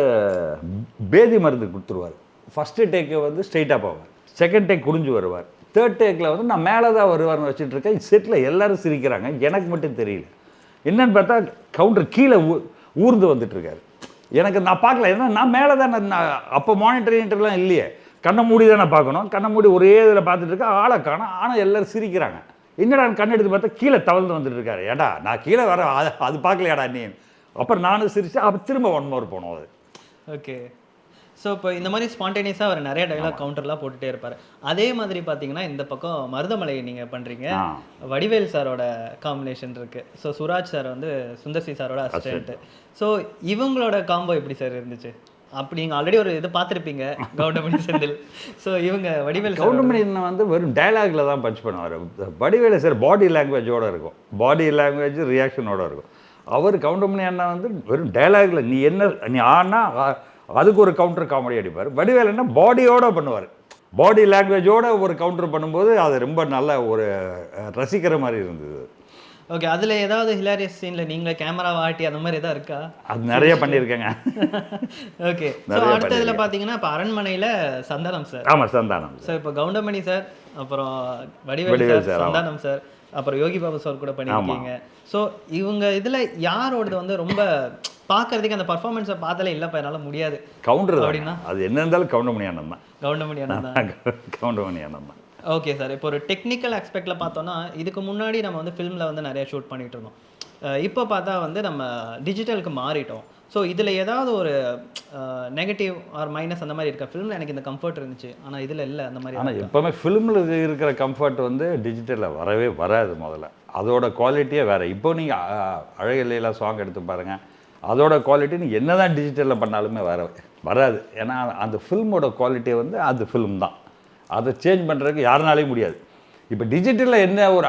பேதி மருந்து கொடுத்துருவார். ஃபஸ்ட்டு டேக்கு வந்து ஸ்ட்ரெயிட்டாக போவார், செகண்ட் டேக் குடிஞ்சு வருவார், தேர்ட் டேக்கில் வந்து நான் மேலே தான் வருவார்னு வச்சுட்டு இருக்கேன். செட்டில் எல்லோரும் சிரிக்கிறாங்க, எனக்கு மட்டும் தெரியல. என்னன்னு பார்த்தா கவுண்டர் கீழே ஊர்ந்து வந்துட்டுருக்காரு. எனக்கு நான் பார்க்கல, ஏன்னா நான் மேலே தான். நான் அப்போ மானிட்டரிங்லாம் இல்லையே, கண்ணை மூடி தான் நான் பார்க்கணும். கண்ணை மூடி ஒரே இதில் பார்த்துட்டு இருக்கேன், ஆளை காணோம். ஆனால் எல்லோரும் சிரிக்கிறாங்க. என்னடா கண் எடுத்து பார்த்தா கீழே தவழ்ந்து வந்துட்டு இருக்காரு. ஏடா நான் கீழே வர அது பார்க்கலையாடா நீ. அப்புறம் நானும் சிரிச்சு அப்போ திரும்ப 1 more போனோம் அது. ஓகே, ஸோ இப்போ இந்த மாதிரி ஸ்பான்டேனியஸாக அவர் நிறைய டைலாக் கவுண்டர்லாம் போட்டுகிட்டே இருப்பார். அதே மாதிரி பார்த்தீங்கன்னா இந்த பக்கம் மருதமலை நீங்கள் பண்ணுறீங்க, வடிவேல் சாரோட காம்பினேஷன் இருக்குது. ஸோ சுராஜ் சார் வந்து சுந்தர் சி சாரோட அசிஸ்டன்ட்டு. ஸோ இவங்களோட காம்போ எப்படி சார் இருந்துச்சு? அப்படி நீங்கள் ஆல்ரெடி ஒரு இது பார்த்துருப்பீங்க கவுண்டமணி செந்தில். ஸோ இவங்க வடிவேல் கவுண்டமணி அண்ணன் வந்து வெறும் டைலாகில் தான் பஞ்ச் பண்ணுவார். வடிவேலு சார் பாடி லாங்குவேஜோடு இருக்கும், பாடி லாங்குவேஜ் ரியாக்ஷனோட இருக்கும். அவர் கவுண்டமணி அண்ணன் வந்து வெறும் டைலாகில் நீ ஆனா அதுக்கு ஒரு கவுண்டர் காமெடி அடிப்பார். வடிவேலு என்ன பாடியோடு பண்ணுவார், பாடி லாங்குவேஜோடு ஒரு கவுண்டர் பண்ணும்போது அது ரொம்ப நல்ல ஒரு ரசிக்கிற மாதிரி இருந்தது. ஓகே, அதில் ஏதாவது ஹிலாரியஸ் சீனில் நீங்கள் கேமரா ஆட்டி அந்த மாதிரி எதாவது இருக்கா? அது நிறைய பண்ணியிருக்கேங்க. ஓகே, ஸோ அடுத்ததில் பார்த்தீங்கன்னா இப்போ அரண்மனையில் சந்தானம் சார். ஆமாம், சந்தானம் சார். இப்போ கவுண்டமணி சார், அப்புறம் வடிவேல் சார், சந்தானம் சார், அப்புறம் யோகி பாபு சார் கூட பண்ணியிருக்கீங்க. ஸோ இவங்க இதில் யாரோடது வந்து ரொம்ப பார்க்கறதுக்கு அந்த பர்ஃபார்மன்ஸை பார்த்தாலே இல்லைப்பா என்னால் முடியாது கவுண்டர் அப்படின்னா அது என்ன இருந்தாலும் கவுண்டமணி அண்ணன் தான். கவுண்டமணி அண்ணன் தான். கவுண்டமணி அண்ணன் தான். Okay sir. இப்போ ஒரு டெக்னிக்கல் ஆஸ்பெக்டில் பார்த்தோன்னா இதுக்கு முன்னாடி நம்ம வந்து ஃபிலிமில் வந்து நிறைய ஷூட் பண்ணிகிட்டு இருந்தோம். இப்போ பார்த்தா வந்து நம்ம டிஜிட்டலுக்கு மாறிட்டோம். ஸோ இதில் ஏதாவது ஒரு நெகட்டிவ் ஆர் மைனஸ் அந்த மாதிரி இருக்கா? ஃபிலிமில் எனக்கு இந்த கம்ஃபர்ட் இருந்துச்சு, ஆனால் இதில் இல்லை அந்த மாதிரி. ஆனால் எப்போவுமே ஃபிலிமில் இருக்கிற கம்ஃபர்ட் வந்து டிஜிட்டலில் வரவே வராது. முதல்ல அதோட குவாலிட்டியே வேறு. இப்போ நீங்கள் அழகில்லையில சாங் எடுத்து பாருங்கள், அதோட குவாலிட்டி நீங்கள் என்ன தான் டிஜிட்டலில் பண்ணாலுமே வராது. ஏன்னா அந்த ஃபில்மோட குவாலிட்டி வந்து அது ஃபிலிம் தான், அதை சேஞ்ச் பண்ணுறதுக்கு யாருனாலையும் முடியாது. இப்போ டிஜிட்டலில் என்ன ஒரு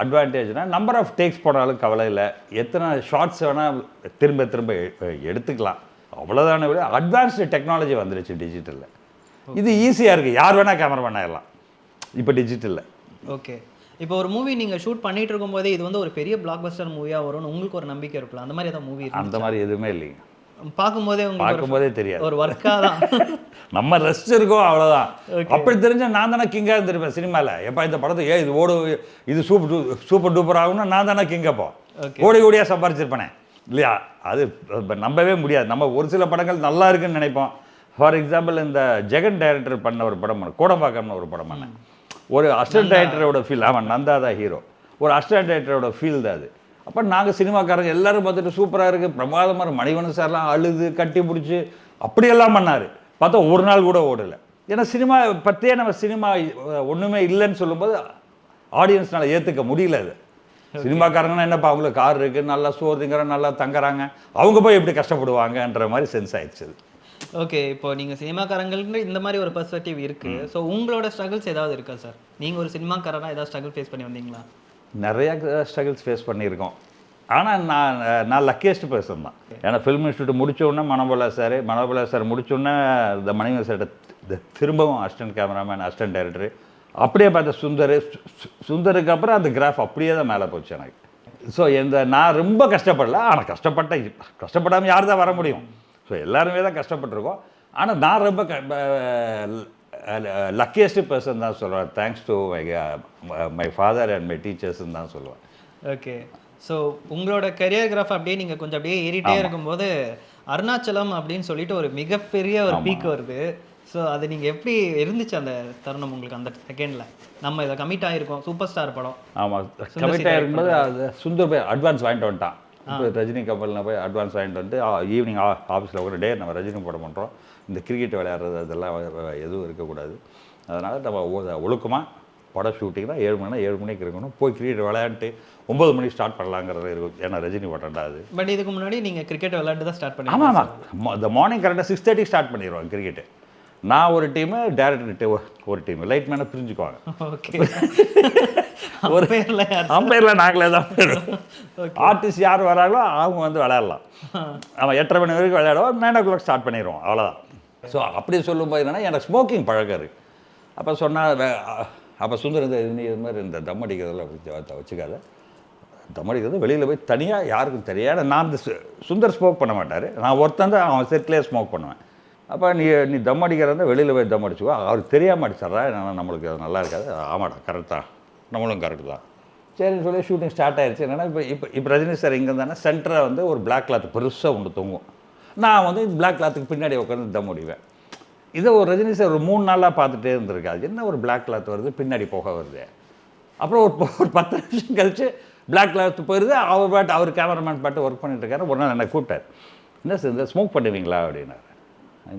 அட்வான்டேஜ்னால் நம்பர் ஆஃப் டேக்ஸ் போனாலும் கவலை இல்லை, எத்தனை ஷார்ட்ஸ் வேணால் திரும்ப திரும்ப எடுத்துக்கலாம், அவ்வளோதான விட அட்வான்ஸ்டு டெக்னாலஜி வந்துருச்சு டிஜிட்டலில். இது ஈஸியாக இருக்குது, யார் வேணால் கேமராமேன் ஆயிடலாம் இப்போ டிஜிட்டலில். ஓகே, இப்போ ஒரு மூவி நீங்கள் ஷூட் பண்ணிட்டு இருக்கும்போதே இது வந்து ஒரு பெரிய பிளாக் பஸ்டர் மூவியாக வரும்னு உங்களுக்கு ஒரு நம்பிக்கை இருக்கலாம், அந்த மாதிரி ஏதாவது மூவி? அந்த மாதிரி எதுவுமே இல்லைங்க. பார்க்கும்போதே தெரியாது, ஒரு ஒர்க்காக தான் நம்ம ரெஸ்ட் இருக்கோம் அவ்வளோதான். அப்படி தெரிஞ்சால் நான் தானே கிங்காக இருந்திருப்பேன் சினிமாவில். எப்போ இந்த படத்தை இது இது சூப்பர் டூப்பர் ஆகும்னா நான் தானே கிங்கப்போ ஓடி ஓடியாக சம்பாரிச்சிருப்பேனே இல்லையா? அது நம்பவே முடியாது. நம்ம ஒரு சில படங்கள் நல்லா இருக்குன்னு நினைப்போம். ஃபார் எக்ஸாம்பிள் இந்த ஜெகன் டைரக்டர் பண்ண ஒரு படம் கோடம்பாக்கம்னு ஒரு படம் பண்ணேன். ஒரு அசிஸ்டன்ட் டைரக்டரோட ஃபீல். ஆமாம், நந்தா தான் ஹீரோ. ஒரு அசிஸ்டன்ட் டைரக்டரோட ஃபீல் தான் அது. அப்போ நாங்கள் சினிமாக்காரங்க எல்லோரும் பார்த்துட்டு சூப்பராக இருக்குது, பிரமாதமாக, மணிவண்ணன் சார்லாம் அழுது கட்டி பிடிச்சி அப்படியெல்லாம் பண்ணார். பார்த்தா ஒரு நாள் கூட ஓடலை. ஏன்னா சினிமா பற்றியே நம்ம சினிமா ஒன்றுமே இல்லைன்னு சொல்லும்போது ஆடியன்ஸ்னால் ஏற்றுக்க முடியல. அது சினிமாக்காரங்கன்னா என்னப்பா அவங்களுக்கு கார் இருக்குது, நல்லா சோறு திங்கிறாங்க, நல்லா தங்குறாங்க, அவங்க போய் எப்படி கஷ்டப்படுவாங்கன்ற மாதிரி சென்ஸ் ஆயிடுச்சு. ஓகே, இப்போ நீங்கள் சினிமாக்காரங்களுக்கு இந்த மாதிரி ஒரு பெர்ஸ்பெக்டிவ் இருக்குது. ஸோ உங்களோட ஸ்ட்ரகிள்ஸ் ஏதாவது இருக்கா சார்? நீங்கள் ஒரு சினிமாக்காரராக ஏதாவது ஸ்ட்ரகிள் ஃபேஸ் பண்ணி வந்தீங்களா? நிறையா ஸ்ட்ரகிள்ஸ் ஃபேஸ் பண்ணியிருக்கோம். ஆனால் நான் லக்கியஸ்ட் பர்சன் தான். ஏன்னா ஃபிலிம் இன்ஸ்டியூட் முடித்தோடனே மனோபலா சார் முடித்தோடனே இந்த மணிவண்ணன் சார்கிட்ட திரும்பவும் அசிஸ்டன்ட் கேமராமேன், அசிஸ்டன்ட் டைரக்டரு, அப்படியே பார்த்த சுந்தருக்கு அப்புறம் அந்த கிராஃப் அப்படியே தான் மேலே போச்சு எனக்கு. ஸோ நான் ரொம்ப கஷ்டப்படல, ஆனால் கஷ்டப்படாமல் யார் தான் வர முடியும்? ஸோ எல்லாருமே தான் கஷ்டப்பட்டுருக்கோம். ஆனால் நான் ரொம்ப லக்கியஸ்ட் பர்சன் தான் சொல்லுவேன். Thanks to my father and my டீச்சர்ஸ்ன்னு தான் சொல்லுவேன். ஓகே, ஸோ உங்களோட கரியர் கிராஃப் அப்படியே நீங்கள் கொஞ்சம் அப்படியே ஏறிட்டே இருக்கும்போது அருணாச்சலம் அப்படின்னு சொல்லிட்டு ஒரு மிகப்பெரிய ஒரு பீக் வருது. ஸோ அது நீங்கள் எப்படி இருந்துச்சு அந்த தருணம் உங்களுக்கு அந்த செகண்டில்? நம்ம இதை கமிட் ஆகிருக்கோம், சூப்பர் ஸ்டார் படம். ஆமாம், கமிட் ஆகிருக்கும்போது அது சுந்தர் போய் அட்வான்ஸ் வாங்கிட்டு வந்துட்டான். இப்போ ரஜினி கம்பெனியில் போய் அட்வான்ஸ் வாங்கிட்டு வந்துட்டு ஈவினிங் ஆஃபீஸில் ஒரு டே நம்ம ரஜினி படம் பண்ணுறோம், இந்த கிரிக்கெட் விளையாடுறது அதெல்லாம் எதுவும் இருக்கக்கூடாது, அதனால் நம்ம ஒழுக்கமாக படம் ஷூட்டிங் தான் 7 மணிக்கு இருக்கணும், போய் கிரிக்கெட் விளையாண்டு 9 மணிக்கு ஸ்டார்ட் பண்ணலாங்கிறது இருக்கும். ஏன்னா ரஜினி படம்டா அது. பட் இதுக்கு முன்னாடி நீங்கள் கிரிக்கெட் விளையாண்டு தான் ஸ்டார்ட் பண்ணி? ஆமாம், இந்த மார்னிங் கரெக்டாக 6:30 ஸ்டார்ட் பண்ணிடுவோம் கிரிக்கெட்டு. நான் ஒரு டீமு, டேரக்டர் ஒரு டீம், லைட் மேனை பிரிஞ்சுக்குவாங்க. ஓகே, ஒரு அம்பையரில் நாங்களே தான் போயிடுவோம். ஆர்டிஸ்ட் யார் வராங்களோ அவங்க வந்து விளையாடலாம். அவன் 8:30 மணி வரைக்கும் விளையாடுவோம், 9 o'clock ஸ்டார்ட் பண்ணிடுவோம், அவ்வளோதான். ஸோ அப்படி சொல்லும்போது என்னென்னா எனக்கு ஸ்மோக்கிங் பழக்கம் இருக்குது. அப்போ சொன்னால் அப்போ சுந்தர் இது மாதிரி இந்த தம் அடிக்கிறதெல்லாம் வச்சுக்காத, தம் அடிக்கிறது வெளியில் போய் தனியாக யாருக்கும் தெரியாது. நான் இந்த சுந்தர் ஸ்மோக் பண்ண மாட்டார், நான் ஒருத்தன் தான் அவன் செட்லேயே ஸ்மோக் பண்ணுவேன். அப்போ நீ தம் அடிக்கிறதா வெளியில் போய் தம் அடிச்சுக்கோ, அவருக்கு தெரியாமல் அடிச்சிட்றா, என்னென்னா நம்மளுக்கு அது நல்லா இருக்காது. ஆமாடா, கரெக்ட் தான், நம்மளும் கரெக்டு தான், சரின்னு சொல்லி ஷூட்டிங் ஸ்டார்ட் ஆயிடுச்சு. என்னென்னா இப்போ ரஜினி சார் இங்கே இருந்தானே சென்டராக வந்து ஒரு பிளாக் கிளாத் பெருசாக ஒன்று தொங்கும். நான் வந்து பிளாக் கிளாத்துக்கு பின்னாடி உட்காந்து தம் அடிவேன். இதை ஒரு ரஜினி சார் ஒரு 3 நாளாக பார்த்துட்டே இருந்திருக்காது. என்ன ஒரு பிளாக் கிளாத் வருது, பின்னாடி போக வருது. அப்புறம் ஒரு 10 நிமிஷம் கழிச்சு பிளாக் கிளாத் போயிடுது. அவர் கேமராமேன் பாட்டு ஒர்க் பண்ணிட்டு இருக்காரு. ஒரு நாள் என்னை கூப்பிட்டார், என்ன சார் இந்த ஸ்மோக் பண்ணுவீங்களா அப்படின்னாரு.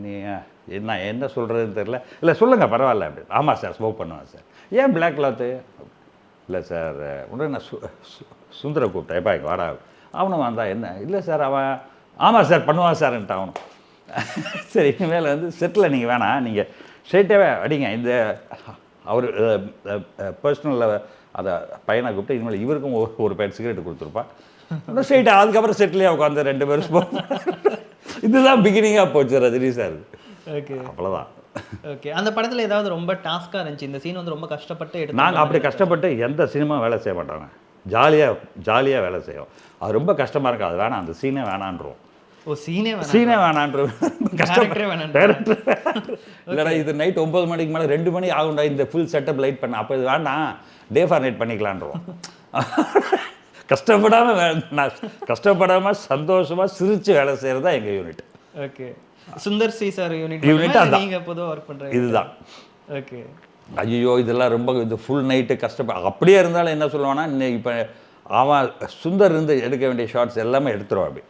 நீ என்ன சொல்கிறதுன்னு தெரில. இல்லை சொல்லுங்கள் பரவாயில்ல அப்படின்னு. ஆமாம் சார் ஸ்மோக் பண்ணுவேன் சார். ஏன் பிளாக் கிளாத்து? இல்லை சார் உடனே நான் சுந்தரை கூப்பிட்டேன், எப்பா இங்கே வாடா. அவனும் வந்தான். என்ன? இல்லை சார் அவன் ஆமாம் சார் பண்ணுவான் சார்ன்ட்டு அவனும். சரி இனிமேல் வந்து செட்டில் நீங்கள் வேணாம், நீங்கள் ஸ்ட்ரெயிட்டாகவே அடிங்க. இந்த அவர் பர்சனலில் அதை பையனை கூப்பிட்டு இனிமேல் இவருக்கும் ஒரு பேர் சிகரெட் கொடுத்துருப்பா, இன்னும் ஸ்ட்ரெயிட்டாக அதுக்கப்புறம் செட்டிலே உட்காந்து 2 பேரும் இதுதான் பிகினிங்காக போச்சு ரஜினி சார். ஓகே, அவ்வளோதான். ஓகே. அந்த படத்தில் ஏதாவது ரொம்ப டாஸ்க்காக இருந்துச்சு, இந்த சீன் வந்து ரொம்ப கஷ்டப்பட்டு எடுத்து? நாங்கள் அப்படி கஷ்டப்பட்டு எந்த சினிமா வேலை செய்ய மாட்டாங்க, ஜாலியாக வேலை செய்யும். அது ரொம்ப கஷ்டமாக இருக்கும், அது வேணாம், அந்த சீனே வேணான்றோம். ஓ, சீனே வேணான்ற டேரக்டர் இல்லைடா, இது நைட் 9 மணிக்கு மேலே 2 மணி ஆகும்டா இந்த ஃபுல் செட்டப் லைட் பண்ண, அப்போ இது வேண்டாம், டே ஃபார் நைட் பண்ணிக்கலான்றோம். கஷ்டப்படாமல் சந்தோஷமாக சிரித்து வேலை செய்கிறது தான் எங்கள் unit. Okay. Sundar C sir unit நீங்கள் பொதுவாக ஒர்க் பண்ணுறீங்க? இதுதான். ஓகே. ஐயோ இதெல்லாம் ரொம்ப இது ஃபுல் நைட்டு அப்படியே இருந்தாலும் என்ன சொல்லுவான்னா, இப்போ அவன் சுந்தர் இருந்து எடுக்க வேண்டிய ஷார்ட்ஸ் எல்லாமே எடுத்துருவான். அப்படி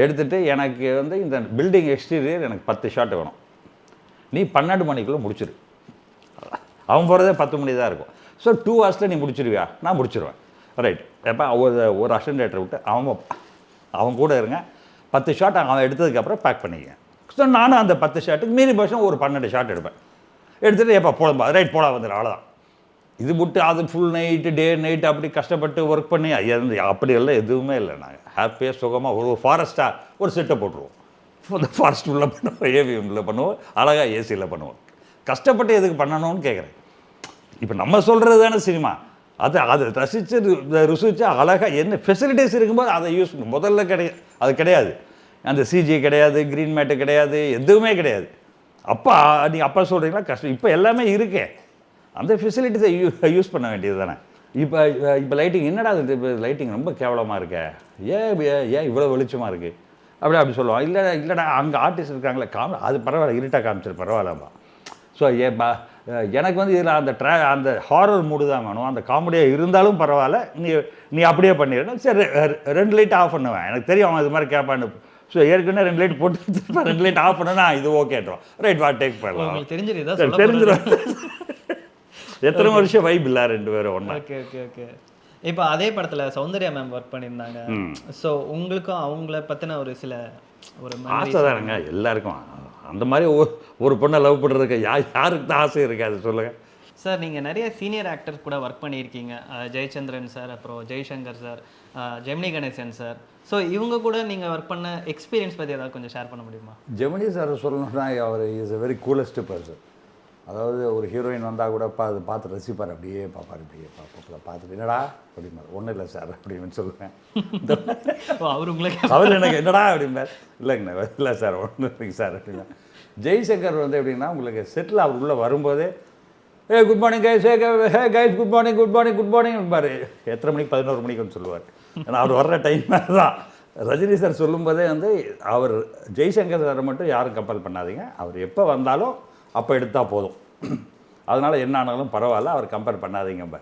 எடுத்துகிட்டு எனக்கு வந்து இந்த பில்டிங் எக்ஸ்டீரியர் எனக்கு 10 ஷாட் வேணும், நீ 12 மணிக்குள்ளே முடிச்சிரு. அவன் போகிறதே 10 மணி தான் இருக்கும். ஸோ 2 ஹவர்ஸில் நீ முடிச்சிருவியா? நான் முடிச்சிருவேன். ரைட். எப்போ ஒரு அசிஸ்டன்ட் விட்டு அவன் கூட இருங்க, 10 ஷாட் அவன் எடுத்ததுக்கப்புறம் பேக் பண்ணிக்க. ஸோ நானும் அந்த 10 ஷாட்டுக்கு மீறி பட்சம் ஒரு 12 ஷாட் எடுப்பேன். எடுத்துகிட்டு எப்போ போடம்பா ரைட் போடா வந்துடும், அவ்வளோதான். இது விட்டு அது ஃபுல் நைட்டு டே நைட்டு அப்படி கஷ்டப்பட்டு ஒர்க் பண்ணி அப்படியெல்லாம் எதுவுமே இல்லை. நாங்கள் ஹாப்பியாக சுகமாக ஒரு ஃபாரஸ்ட்டாக ஒரு செட்டை போட்டுருவோம். இந்த ஃபாரஸ்ட் உள்ள பண்ணுவோம், ஏவிஎம்மில் பண்ணுவோம், அழகாக ஏசியில் பண்ணுவோம். கஷ்டப்பட்டு எதுக்கு பண்ணணும்னு கேட்குறேன். இப்போ நம்ம சொல்கிறது தானே சினிமா, அதை ரசித்து ருசித்து அழகாக என்ன ஃபெசிலிட்டிஸ் இருக்கும்போது அதை யூஸ் பண்ணும். முதல்ல அது கிடையாது, அந்த சிஜி கிடையாது, க்ரீன் மேட்டு கிடையாது, எதுவுமே கிடையாது. நீங்கள் அப்பா சொல்கிறீங்களா கஷ்டம், இப்போ எல்லாமே இருக்கே, அந்த ஃபெசிலிட்டிஸை யூஸ் பண்ண வேண்டியது தானே. இப்போ லைட்டிங் என்னடா இது, இப்போ லைட்டிங் ரொம்ப கேவலமாக இருக்கே, ஏன் இவ்வளோ வெளிச்சமாக இருக்குது அப்படி சொல்லுவான். இல்லைடா அங்கே ஆர்டிஸ்ட் இருக்காங்களே அது பரவாயில்ல, இருட்டாக காமிச்சிரு பரவாயில்லப்பா. ஸோ எனக்கு வந்து இதில் அந்த ஹாரர் மூடு தான் வேணும், அந்த காமெடியாக இருந்தாலும் பரவாயில்ல, நீ அப்படியே பண்ணிடணும். சரி 2 லைட் ஆஃப் பண்ணுவேன், எனக்கு தெரியும் அவன் இது மாதிரி கேட்பான்னு. ஸோ ஏற்கனவே 2 லைட் போட்டு 2 லைட் ஆஃப் பண்ணனா இது ஓகேன்றோம். ரைட் வா டேக் பண்ணலாம், தெரிஞ்சிடும். எத்தனை வருஷம் வைப் இல்லை 2 பேரும் ஒன்றா. Okay okay okay. இப்போ அதே படத்தில் சௌந்தர்யா மேம் ஒர்க் பண்ணியிருந்தாங்க. ஸோ உங்களுக்கும் அவங்கள பற்றின ஒரு சில ஒரு ஆசை தானுங்க எல்லாருக்கும். அந்த மாதிரி ஒரு பொண்ணை லவ் பண்ணுறதுக்கு யாருக்கு தான் ஆசை இருக்காது சொல்லுங்கள் சார். நீங்கள் நிறைய சீனியர் ஆக்டர்ஸ் கூட ஒர்க் பண்ணியிருக்கீங்க, ஜெயச்சந்திரன் சார், அப்புறம் Jaishankar sir, Gemini Ganesan sir. So இவங்க கூட நீங்கள் ஒர்க் பண்ண எக்ஸ்பீரியன்ஸ் பற்றி ஏதாவது கொஞ்சம் ஷேர் பண்ண முடியுமா? ஜெமினி சார் சொல்லணும்னா அவர் is a very coolest person. அதாவது ஒரு ஹீரோயின் வந்தால் கூட அதை பார்த்து ரசிப்பார், அப்படியே பார்ப்பார், இப்படியே பார்த்துட்டு என்னடா அப்படிம்பார். ஒன்றும் இல்லை சார் அப்படின்னு சொல்லுவேன். அவர் எனக்கு என்னடா அப்படிம்பார். இல்லைங்கண்ணா இல்லை சார் ஒன்றும் இல்லைங்க சார் அப்படின்னா. ஜெய்சங்கர் வந்து எப்படின்னா உங்களுக்கு செட்டில் அவர் உள்ளே வரும்போதே good morning guys, hey guys good morning good morning good morning பாரு. எத்தனை மணிக்கு 11 மணிக்குன்னு சொல்லுவார். ஏன்னா அவர் வர்ற டைம் தான். ரஜினி சார் சொல்லும்போதே வந்து அவர் ஜெய்சங்கர் சாரை மட்டும் யாரும் கம்பல் பண்ணாதீங்க, அவர் எப்போ வந்தாலும் அப்போ எடுத்தால் போதும், அதனால் என்ன ஆனாலும் பரவாயில்ல, அவர் கம்பேர் பண்ணாதீங்க.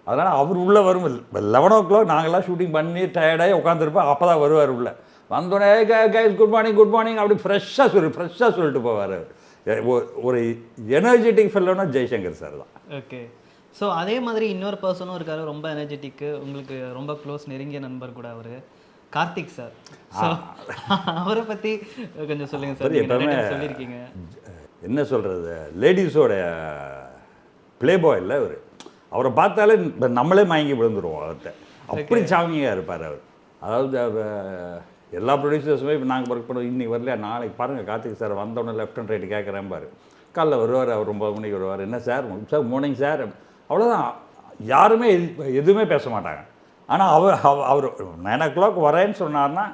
அதனால் அவர் உள்ளே வரும் 11 o'clock நாங்கள்லாம் ஷூட்டிங் பண்ணி டயர்டாகி உட்காந்துருப்போம். அப்போ தான் வருவார் உள்ளே. வந்தோடனே கைஸ் குட் மார்னிங் அப்படி ஃப்ரெஷ்ஷாக சொல்லிட்டு போவார். ஒரு எனர்ஜெட்டிக் ஃபெல்லோன்னா ஜெய்சங்கர் சார் தான். ஓகே. ஸோ அதே மாதிரி இன்னொரு பர்சனும் இருக்கார், ரொம்ப எனர்ஜெட்டிக்கு, உங்களுக்கு ரொம்ப க்ளோஸ் நெருங்கிய நண்பர் கூட அவர், கார்த்திக் சார். ஸோ அவரை பற்றி கொஞ்சம் சொல்லுங்கள் சார். எப்பவுமே சொல்லியிருக்கீங்க, என்ன சொல்கிறது, லேடிஸோட ப்ளே பாய் இல்லை அவர். அவரை பார்த்தாலே நம்மளே மயங்கி விழுந்துருவோம் அவர்கிட்ட, அப்படி சாமியாக இருப்பார் அவர். அதாவது எல்லா ப்ரொடியூசர்ஸுமே இப்போ நாங்கள் ஒர்க் பண்ணுவோம், இன்றைக்கி வரலையா நாளைக்கு பாருங்கள் கார்த்திக் சார் வந்தோடனே லெஃப்ட் அண்ட் ரைட்டு கேட்குறேன் பாரு. காலைல வருவார், அவர் 9 மணிக்கு வருவார். என்ன சார் மார்னிங் சார், அவ்வளோதான். யாருமே எதுவுமே பேச மாட்டாங்க. ஆனால் அவர் 9 o'clock வரேன்னு சொன்னார்னா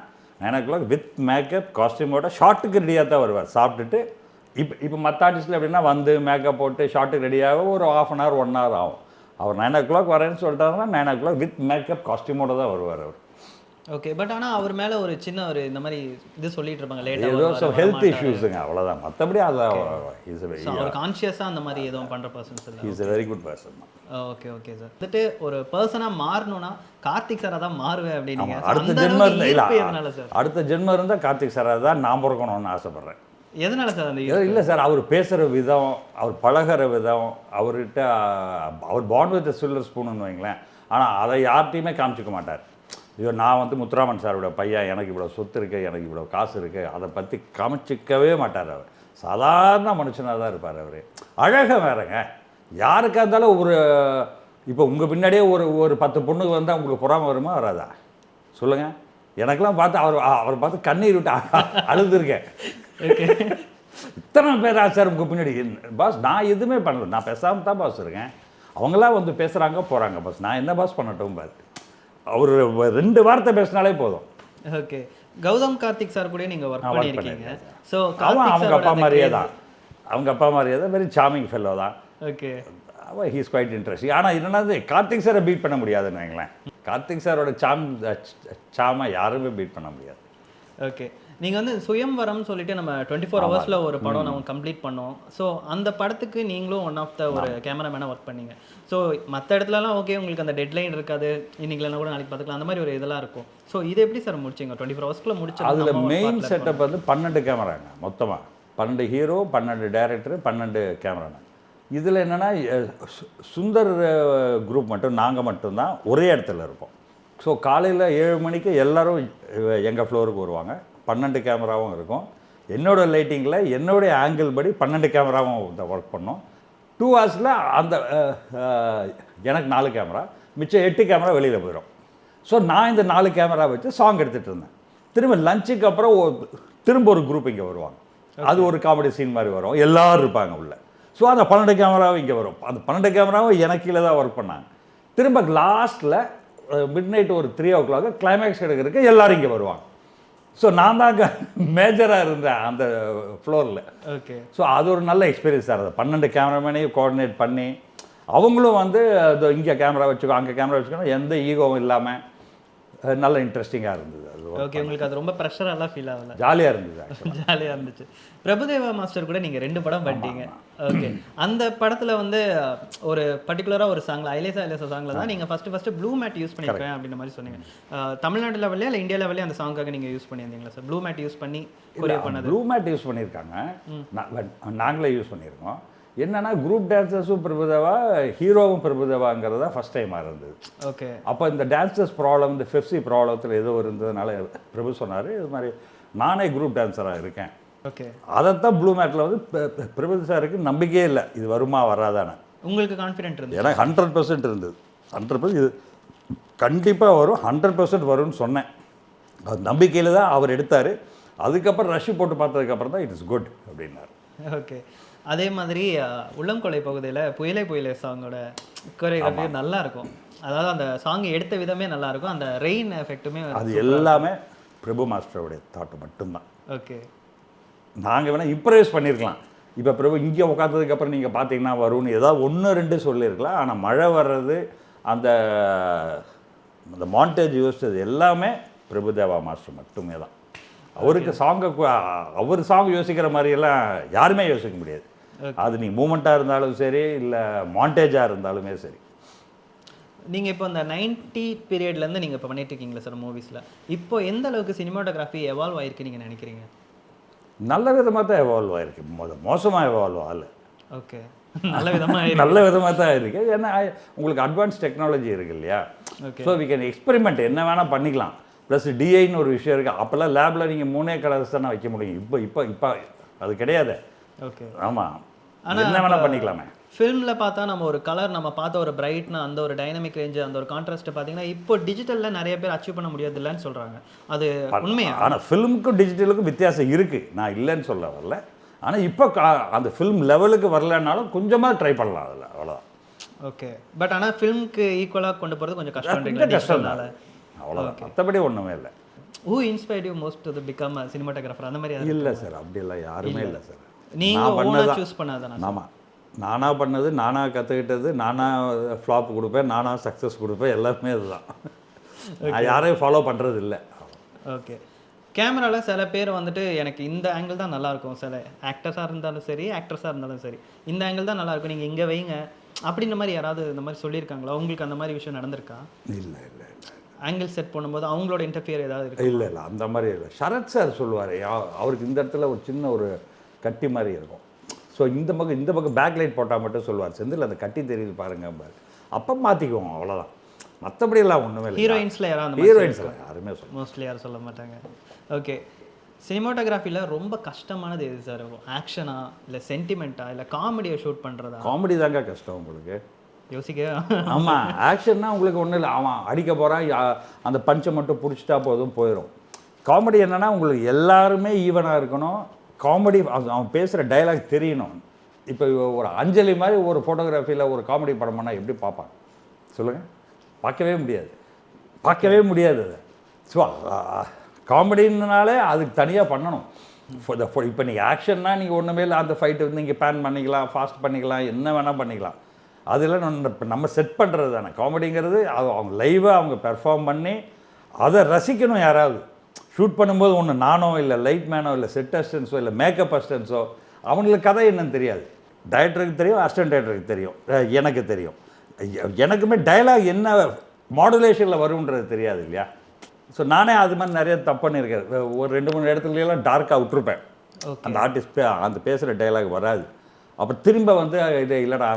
9 o'clock வித் மேக்கப் காஸ்டியூமோட ஷார்ட்டுக்கு ரெடியாக தான் வருவார். சாப்பிட்டுட்டு இப்போ மற்ற ஆர்டிஸ்டில் எப்படின்னா வந்து மேக்கப் போட்டு ஷார்ட்டுக்கு ரெடியாக ஒரு 1/2 hour 1 hour ஆகும். அவர் 9 o'clock வரேன்னு சொல்லிட்டாருன்னா 9 o'clock வித் மேக்கப் காஸ்டியூமோட தான் வருவார் அவர். ஓகே. பட் ஆனால் அவர் மேலே ஒரு சின்ன ஒரு இந்த மாதிரி இது சொல்லிட்டு இருப்பாங்க, லேட்டாக ஏதோ ஹெல்த் இஷ்யூஸுங்க, அவ்வளோதான். மற்றபடி அதான் அவர் கான்ஷியஸாக அந்த மாதிரி எதுவும் பண்ணுற பர்சன்ஸ் இல்லை. Is a very good person. Okay okay sir. வந்துட்டு ஒரு பர்சனாக மாறணும்னா கார்த்திக் சாராக தான் மாறுவேன் அப்படின்னீங்க. அடுத்த ஜென்மம் இருந்தால் சார், அடுத்த ஜென்மம் இருந்தால் கார்த்திக் சாராக தான் நான் பிறக்கணும்னு ஆசைப்பட்றேன். எதனால சார் அந்த இல்லை சார், அவர் பேசுகிற விதம், அவர் பழகிற விதம், அவர் பாண்ட் வித் சில்வர் ஸ்பூன்னு வைங்களேன். ஆனால் அதை யார்கிட்டையுமே காமிச்சிக்க மாட்டார். ஐயோ நான் வந்து முத்துராமன் சாரோட பையன், எனக்கு இவ்வளோ சொத்து இருக்குது, எனக்கு இவ்வளோ காசு இருக்குது, அதை பற்றி காமிச்சிக்கவே மாட்டார் அவர். சாதாரண மனுஷனாக தான் இருப்பார் அவர். அழகாக வேறங்க. யாருக்காக இருந்தாலும் ஒரு இப்போ உங்கள் பின்னாடியே ஒரு 10 பொண்ணுக்கு வந்தால் உங்களுக்கு பொறாமை வருமா வராதா சொல்லுங்கள்? எனக்கெல்லாம் பார்த்து அவரை பார்த்து கண்ணீர் விட்டு அழுதுருக்கேன். இத்தனை பேர் சார் உங்கள் பின்னாடி பாஸ். நான் எதுவுமே பண்ணல, நான் பேசாமல் தான் பாஸ் இருக்கேன். அவங்களாம் வந்து பேசுகிறாங்க போகிறாங்க பாஸ், நான் என்ன பாஸ் பண்ணட்டும் பாஸ். அவர் 2 வார்த்தை பேசினாலே போதும். ஓகே. கௌதம் கார்த்திக் சார் கூட நீங்கள் ஒர்க் பண்ணியிருக்கீங்க. ஸோ அவங்க அப்பா மாதிரியே தான், அவங்க அப்பா மாதிரியே தான், வெரி சார்மிங் ஃபெல்லோ தான். ஓகே. அவன் ஹீஸ் குவைட் இன்ட்ரெஸ்டிங். ஆனால் என்னென்னது கார்த்திக் சாரை பீட் பண்ண முடியாதுன்னு வைங்களேன். கார்த்திக் சாரோட சாமை யாருமே பீட் பண்ண முடியாது. ஓகே. நீங்கள் வந்து சுயம்வரம்னு சொல்லிட்டு நம்ம 24 ஹவர்ஸில் ஒரு படம் நம்ம கம்ப்ளீட் பண்ணோம். ஸோ அந்த படத்துக்கு நீங்களும் ஒன் ஆஃப் த ஒரு கேமராமேனாக ஒர்க் பண்ணீங்க. ஸோ மற்ற இடத்துலலாம் ஓகே உங்களுக்கு அந்த டெட்லைன் இருக்காது, இன்னைக்கு இல்லைனா கூட நாளைக்கு பார்த்துக்கலாம், அந்த மாதிரி ஒரு இதெல்லாம் இருக்கும். ஸோ இது எப்படி சார் முடிச்சிங்க 24 ஹவர்ஸ்க்குள்ள முடிச்சு? அதில் மெயின் செட்டப் வந்து 12 கேமராங்க மொத்தமாக. 12 ஹீரோ, 12 டைரக்டர், 12 கேமராமேன். இதில் என்னென்னா சுந்தர் குரூப் மட்டும் நாங்கள் மட்டும்தான் ஒரே இடத்துல இருப்போம். ஸோ காலையில் 7 மணிக்கு எல்லோரும் எங்கள் ஃப்ளோருக்கு வருவாங்க. 12 கேமராவும் இருக்கும். என்னோடய லைட்டிங்கில் என்னுடைய ஆங்கிள் படி 12 கேமராவும் ஒர்க் பண்ணோம். 2 ஹவர்ஸில் அந்த எனக்கு 4 கேமரா, மிச்சம் 8 கேமரா வெளியில் போயிடும். ஸோ நான் இந்த 4 கேமரா வச்சு சாங் எடுத்துகிட்டு இருந்தேன். திரும்ப லஞ்சுக்கு அப்புறம் திரும்ப ஒரு குரூப் இங்கே வருவாங்க. அது ஒரு காமெடி சீன் மாதிரி வரும், எல்லோரும் இருப்பாங்க உள்ள. ஸோ அந்த 12 கேமராவும் இங்கே வரும். அந்த 12 கேமராவும் எனக்கு கீழே தான் ஒர்க் பண்ணாங்க. திரும்ப லாஸ்ட்டில் மிட் நைட் ஒரு 3 o'clock கிளைமேக்ஸ் எடுக்கிறதுக்கு எல்லோரும் இங்கே வருவாங்க. ஸோ நான் தான் மேஜராக இருந்தேன் அந்த ஃப்ளோரில். ஓகே. ஸோ அது ஒரு நல்ல எக்ஸ்பீரியன்ஸாக இருந்தது. 12 கேமராமேனையும் கோஆர்டினேட் பண்ணி அவங்களும் வந்து இங்கே கேமரா வச்சுக்கோ அங்கே கேமரா வச்சுக்கணும், எந்த ஈகோவும் இல்லாமல் நல்ல இன்ட்ரெஸ்டிங்காக இருந்தது. அது ஓகே. உங்களுக்கு அது ரொம்ப ப்ரெஷரெல்லாம் ஃபீல் ஆகல? ஜாலியாக இருந்தது. ஜாலியாக இருந்துச்சு. பிரபுதேவா மாஸ்டர் கூட நீங்கள் 2 படம் பண்ணிட்டீங்க. ஓகே. அந்த படத்தில் வந்து ஒரு பர்டிகுலராக ஒரு சாங்கில் ஐலேசா சாங்கில் தான் நீங்கள் ஃபஸ்ட்டு ப்ளூ மேட் யூஸ் பண்ணியிருக்கேன் அப்படின்ற மாதிரி சொன்னீங்க. தமிழ்நாடு லெவல்லே இல்லை இந்தியா லெவல்லே அந்த சாங்காக நீங்கள் யூஸ் பண்ணியிருந்தீங்களா சார்? ப்ளூ மேட் யூஸ் பண்ணி கொரியர் பண்ணது? ப்ளூ மேட் யூஸ் பண்ணியிருக்காங்க, நாங்களே யூஸ் பண்ணியிருக்கோம். என்னன்னா குரூப் டான்சர்ஸும் பிரபுதேவா, ஹீரோவும் பிரபுதேவாங்கிறத ஃபஸ்ட் டைமாக இருந்தது. ஓகே. அப்போ இந்த டான்சர்ஸ் ப்ராப்ளம், இந்த ஃபெஃப்சி ப்ராப்ளத்தில் ஏதோ இருந்ததுனால பிரபு சொன்னார், இது மாதிரி நானே குரூப் டான்ஸராக இருக்கேன். ஓகே. அதைத்தான் ப்ளூ மேட்டில் வந்து பிரபு சாருக்கு நம்பிக்கையே இல்லை இது வருமா வராதானே. உங்களுக்கு கான்ஃபிடென்ட் இருந்தது? எனக்கு 100% இருந்தது. 100% இது கண்டிப்பாக வரும், 100% வரும்னு சொன்னேன். அது நம்பிக்கையில் தான் அவர் எடுத்தார். அதுக்கப்புறம் ரஷ் போட்டு பார்த்ததுக்கப்புறம் தான் இட் இஸ் குட் அப்படின்னாரு. ஓகே. அதே மாதிரி உள்ளங்கொலை பகுதியில் புயலே புயலே சாங்கோட கொரியோகிராஃபி நல்லா இருக்கும். அதாவது அந்த சாங் எடுத்த விதமே நல்லா இருக்கும், அந்த ரெயின் எஃபெக்ட்டுமே அது எல்லாமே பிரபு மாஸ்டருடைய தாட்டு மட்டும்தான். ஓகே. நாங்கள் வேணால் இம்ப்ரவைஸ் பண்ணியிருக்கலாம். இப்போ பிரபு இங்கே உட்காந்ததுக்கப்புறம் நீங்கள் பார்த்தீங்கன்னா வரும்னு ஏதாவது 1-2 சொல்லியிருக்கலாம். ஆனால் மழை வர்றது, அந்த மாண்டேஜ் யோசிச்சது எல்லாமே பிரபுதேவா மாஸ்டர் மட்டுமே தான். அவருக்கு சாங்கை அவர் சாங் யோசிக்கிற மாதிரியெல்லாம் யாருமே யோசிக்க முடியாது. அது நீங்கள் மூமெண்ட்டாக இருந்தாலும் சரி, இல்லை மாண்டேஜாக இருந்தாலுமே சரி. நீங்கள் இப்போ அந்த 90 பீரியட்லேருந்து நீங்கள் இப்போ பண்ணிட்டு இருக்கீங்களா சார் மூவிஸில்? இப்போ எந்த அளவுக்கு சினிமாட்டோகிராஃபி எவால்வ் ஆகிருக்கு நீங்கள் நினைக்கிறீங்க? நல்ல விதமாக தான் எவால்வ் ஆகிருக்கு, மோசமாக எவால்வ் ஆகல. ஓகே. நல்ல விதமாக நல்ல விதமாக தான் இருக்குது. ஏன்னா உங்களுக்கு அட்வான்ஸ் டெக்னாலஜி இருக்குது இல்லையா. ஸோ வி கேன் எக்ஸ்பெரிமெண்ட், என்ன வேணால் பண்ணிக்கலாம். ப்ளஸ் டிஐன்னு ஒரு விஷயம் இருக்குது. அப்போல்லாம் லேபில் நீங்கள் 3 கலர்ஸ் தானே வைக்க முடியும். இப்போ அது கிடையாது. ஓகே. ஆமாம், என்ன வேணால் பண்ணிக்கலாமே. ஃபிலிமில் பார்த்தா நம்ம ஒரு கலர் நம்ம பார்த்த ஒரு பிரைட்னா அந்த ஒரு டைனமிக் ரேஞ்சு அந்த ஒரு கான்ட்ராஸ்ட்டை பார்த்தீங்கன்னா இப்போ டிஜிட்டலில் நிறைய பேர் அச்சீவ் பண்ண முடியாது இல்லைன்னு சொல்கிறாங்க. அது உண்மையா? ஆனால் ஃபிலிமுக்கும் டிஜிட்டலுக்கும் வித்தியாசம் இருக்குது, நான் இல்லைன்னு சொல்ல வரல. ஆனால் இப்போ அந்த ஃபிலிம் லெவலுக்கு வரலனாலும் கொஞ்சமாக ட்ரை பண்ணலாம் அதில், அவ்வளோதான். ஓகே. பட் ஆனால் ஃபிலிமுக்கு ஈக்குவலாக கொண்டு போகிறது கொஞ்சம் கஷ்டம்னால அவ்வளோதான், மற்றபடி ஒன்றுமே இல்லை. Who inspired you most to become a cinematographer அந்த மாதிரி? இல்லை சார், அப்படியெல்லாம் யாருமே இல்லை சார். நீங்கள் ஓனாக சூஸ் பண்ணாதான்? ஆமாம், நானாக பண்ணது, நானாக கற்றுக்கிட்டது, நானாக ஃப்ளாப் கொடுப்பேன், நானாக சக்ஸஸ் கொடுப்பேன், எல்லாமே இதுதான். நான் யாரையும் ஃபாலோ பண்ணுறது இல்லை. ஓகே. கேமராவில் சில பேர் வந்துட்டு எனக்கு இந்த ஆங்கிள் தான் நல்லாயிருக்கும், சில ஆக்டர்ஸாக இருந்தாலும் சரி ஆக்ட்ரஸாக இருந்தாலும் சரி, இந்த ஆங்கிள் தான் நல்லாயிருக்கும், நீங்கள் இங்கே வைங்க அப்படின்ற மாதிரி யாராவது இந்த மாதிரி சொல்லியிருக்காங்களா? உங்களுக்கு அந்த மாதிரி விஷயம் நடந்திருக்கா? இல்லை இல்லை இல்லை. ஆங்கிள் செட் பண்ணும்போது அவங்களோட இன்டர்ஃபியர் ஏதாவது இருக்கு? இல்லை இல்லை, அந்த மாதிரி இல்லை. சரத் சார் சொல்லுவார், அவருக்கு இந்த இடத்துல ஒரு சின்ன ஒரு கட்டி மாதிரி இருக்கும். ஸோ இந்த பக்கம் பேக் லைட் போட்டால் மட்டும் சொல்லுவார், செந்தில் அந்த கட்டி தெரியுது பாருங்க பாரு, அப்போ மாற்றிக்குவோம், அவ்வளோதான். மற்றபடியெல்லாம் ஒன்றுமே இல்லை. ஹீரோயின்ஸில் யாரும் அந்த ஹீரோயின்ஸில் யாருமே சொல்ல மோஸ்ட்லி யாரும் சொல்ல மாட்டாங்க. ஓகே, சினிமாட்டோகிராஃபியில் ரொம்ப கஷ்டமானது எது சார்? ஆக்ஷனா, இல்லை சென்டிமெண்ட்டா, இல்லை காமெடியை ஷூட் பண்ணுறதா? காமெடி தாங்க கஷ்டம் உங்களுக்கு. யோசிக்க ஆமாம், ஆக்ஷன்னா உங்களுக்கு ஒன்றும் இல்லை, அவன் அடிக்க போகிறான், அந்த பஞ்சை மட்டும் பிடிச்சிட்டா போதும் போயிடும். காமெடி என்னென்னா உங்களுக்கு எல்லாருமே ஈவனாக இருக்கணும். காமெடி அவன் பேசுகிற டைலாக் தெரியணும். இப்போ ஒரு அஞ்சலி மாதிரி ஒரு ஃபோட்டோகிராஃபியில் ஒரு காமெடி படம் பண்ணால் எப்படி பார்ப்பாங்க சொல்லுங்கள்? பார்க்கவே முடியாது, பார்க்கவே முடியாது. அது ஸோ காமெடினாலே அதுக்கு தனியாக பண்ணணும். இப்போ நீங்கள் ஆக்ஷன்னா நீங்கள் ஒன்றுமே இல்லை, அந்த ஃபைட்டு வந்து நீங்கள் பேன் பண்ணிக்கலாம், ஃபாஸ்ட் பண்ணிக்கலாம், என்ன வேணால் பண்ணிக்கலாம். அதில் நம்ம செட் பண்ணுறது தானே காமெடிங்கிறது. அவங்க லைவாக அவங்க பெர்ஃபார்ம் பண்ணி அதை ரசிக்கணும். யாராவது ஷூட் பண்ணும்போது ஒன்று நானோ இல்லை லைட் மேனோ இல்லை செட் அசிஸ்டன்ஸோ இல்லை மேக்கப் அசிஸ்டன்ஸோ அவங்களுக்கு கதை என்னன்னு தெரியாது. டைரக்டருக்கு தெரியும், அசிஸ்டன்ட் டைரக்டருக்கு தெரியும், எனக்கு தெரியும். எனக்குமே டைலாக் என்ன மாடுலேஷனில் வரும்ன்றது தெரியாது இல்லையா? ஸோ நானே அது மாதிரி நிறைய தப்பு பண்ணியிருக்கேன். ஒரு 2-3 இடத்துலலாம் டார்க்காக விட்டுருப்பேன். அந்த ஆர்டிஸ்ட் அந்த பேசுகிற டைலாக் வராது. அப்புறம் திரும்ப வந்து இது இல்லைடா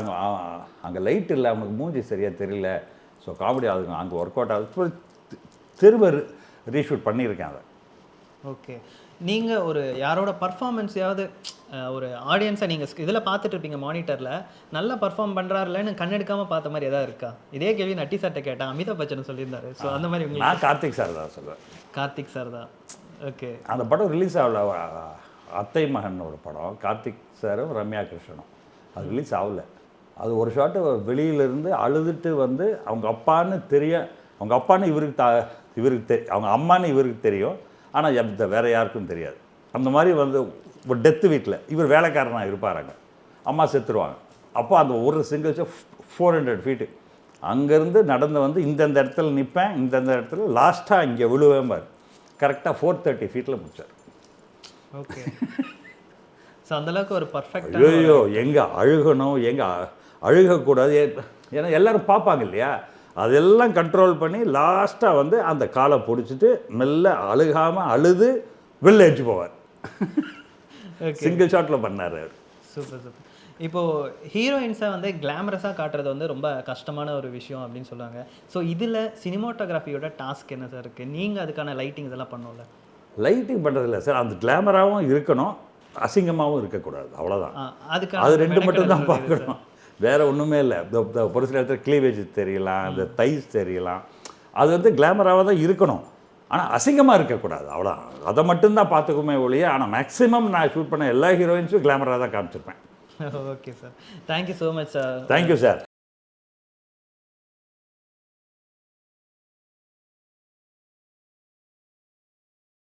அங்கே லைட் இல்லை, அவனுக்கு மூஞ்சி சரியாக தெரியல, ஸோ காமெடி ஆகுது, அங்கே ஒர்க் அவுட் ஆகுது, திரும்ப ரீஷூட் பண்ணியிருக்கேன் அதை. ஓகே, நீங்கள் ஒரு யாரோட பர்ஃபார்மன்ஸையாவது ஒரு ஆடியன்ஸை நீங்கள் இதில் பார்த்துட்டு இருப்பீங்க மானிட்டரில், நல்லா பர்ஃபார்ம் பண்ணுறாருலன்னு கண்ணெடுக்காமல் பார்த்த மாதிரி எதாவது இருக்கா? இதே கேள்வி நட்டி சார்ட்ட கேட்டேன், அமிதாப் பச்சன் சொல்லியிருந்தாரு. ஸோ அந்த மாதிரி உங்களுக்கு? நான் கார்த்திக் சார் தான் சொல்லுவேன். கார்த்திக் சார் தான். ஓகே, அந்த படம் ரிலீஸ் ஆகல, அத்தை மகன் ஒரு படம், கார்த்திக் சாரும் ரம்யா கிருஷ்ணனும். அது ரிலீஸ் ஆகல. அது ஒரு ஷாட்டு வெளியிலேருந்து அழுதுட்டு வந்து அவங்க அப்பான்னு அவங்க அப்பான்னு இவருக்கு அவங்க அம்மான்னு இவருக்கு தெரியும், ஆனால் வேறு யாருக்கும் தெரியாது. அந்த மாதிரி வந்து ஒரு டெத்து வீட்டில் இவர் வேலைக்காரனாக இருப்பாராங்க, அம்மா செத்துருவாங்க. அப்போ அந்த ஒரு சிங்கிள் 400 ஃபீட்டு அங்கேருந்து நடந்து வந்து இந்தந்த இடத்துல நிற்பேன், இந்தந்த இடத்துல லாஸ்ட்டாக இங்கே விழுவேன் பாரு. கரெக்டாக 430 ஃபீட்டில் முடிச்சார். ஓகே, ஸோ அந்தளவுக்கு ஒரு பர்ஃபெக்ட். ஐயோ, எங்கே அழுகணும், எங்கே அழுகக்கூடாது, ஏன்னா எல்லோரும் பார்ப்பாங்க இல்லையா? அதெல்லாம் கண்ட்ரோல் பண்ணி லாஸ்ட்டாக வந்து அந்த காலை பிடிச்சிட்டு மெல்ல அழுகாமல் அழுது வெளில அடிச்சு போவார். சிங்கிள் ஷாட்டில் பண்ணார் அவர். Super super. இப்போது ஹீரோயின்ஸை வந்து கிளாமரஸாக காட்டுறது வந்து ரொம்ப கஷ்டமான ஒரு விஷயம் அப்படின்னு சொல்லுவாங்க. ஸோ இதில் சினிமாட்டோகிராஃபியோட டாஸ்க் என்ன சார் இருக்குது? நீங்கள் அதுக்கான லைட்டிங் இதெல்லாம் பண்ணோம்ல? லைட்டிங் பண்ணுறதில்ல சார், அந்த கிளாமராகவும் இருக்கணும், அசிங்கமாகவும் இருக்கக்கூடாது, அவ்வளோதான். அதுக்கு அது 2 மட்டும் தான் பார்க்கணும், வேறு ஒன்றுமே இல்லை. ஒரு சில இடத்துல க்ளீவேஜ் தெரியலாம், இந்த தைஸ் தெரியலாம், அது வந்து கிளாமராக தான் இருக்கணும், ஆனால் அசிங்கமாக இருக்கக்கூடாது, அவ்வளோ. அதை மட்டும்தான் பார்த்துக்குமே ஒழிய. ஆனால் மேக்ஸிமம் நான் ஷூட் பண்ண எல்லா ஹீரோயின்ஸும் கிளாமராக தான் காமிச்சிருப்பேன். Okay sir, thank you so much sir. Thank you sir.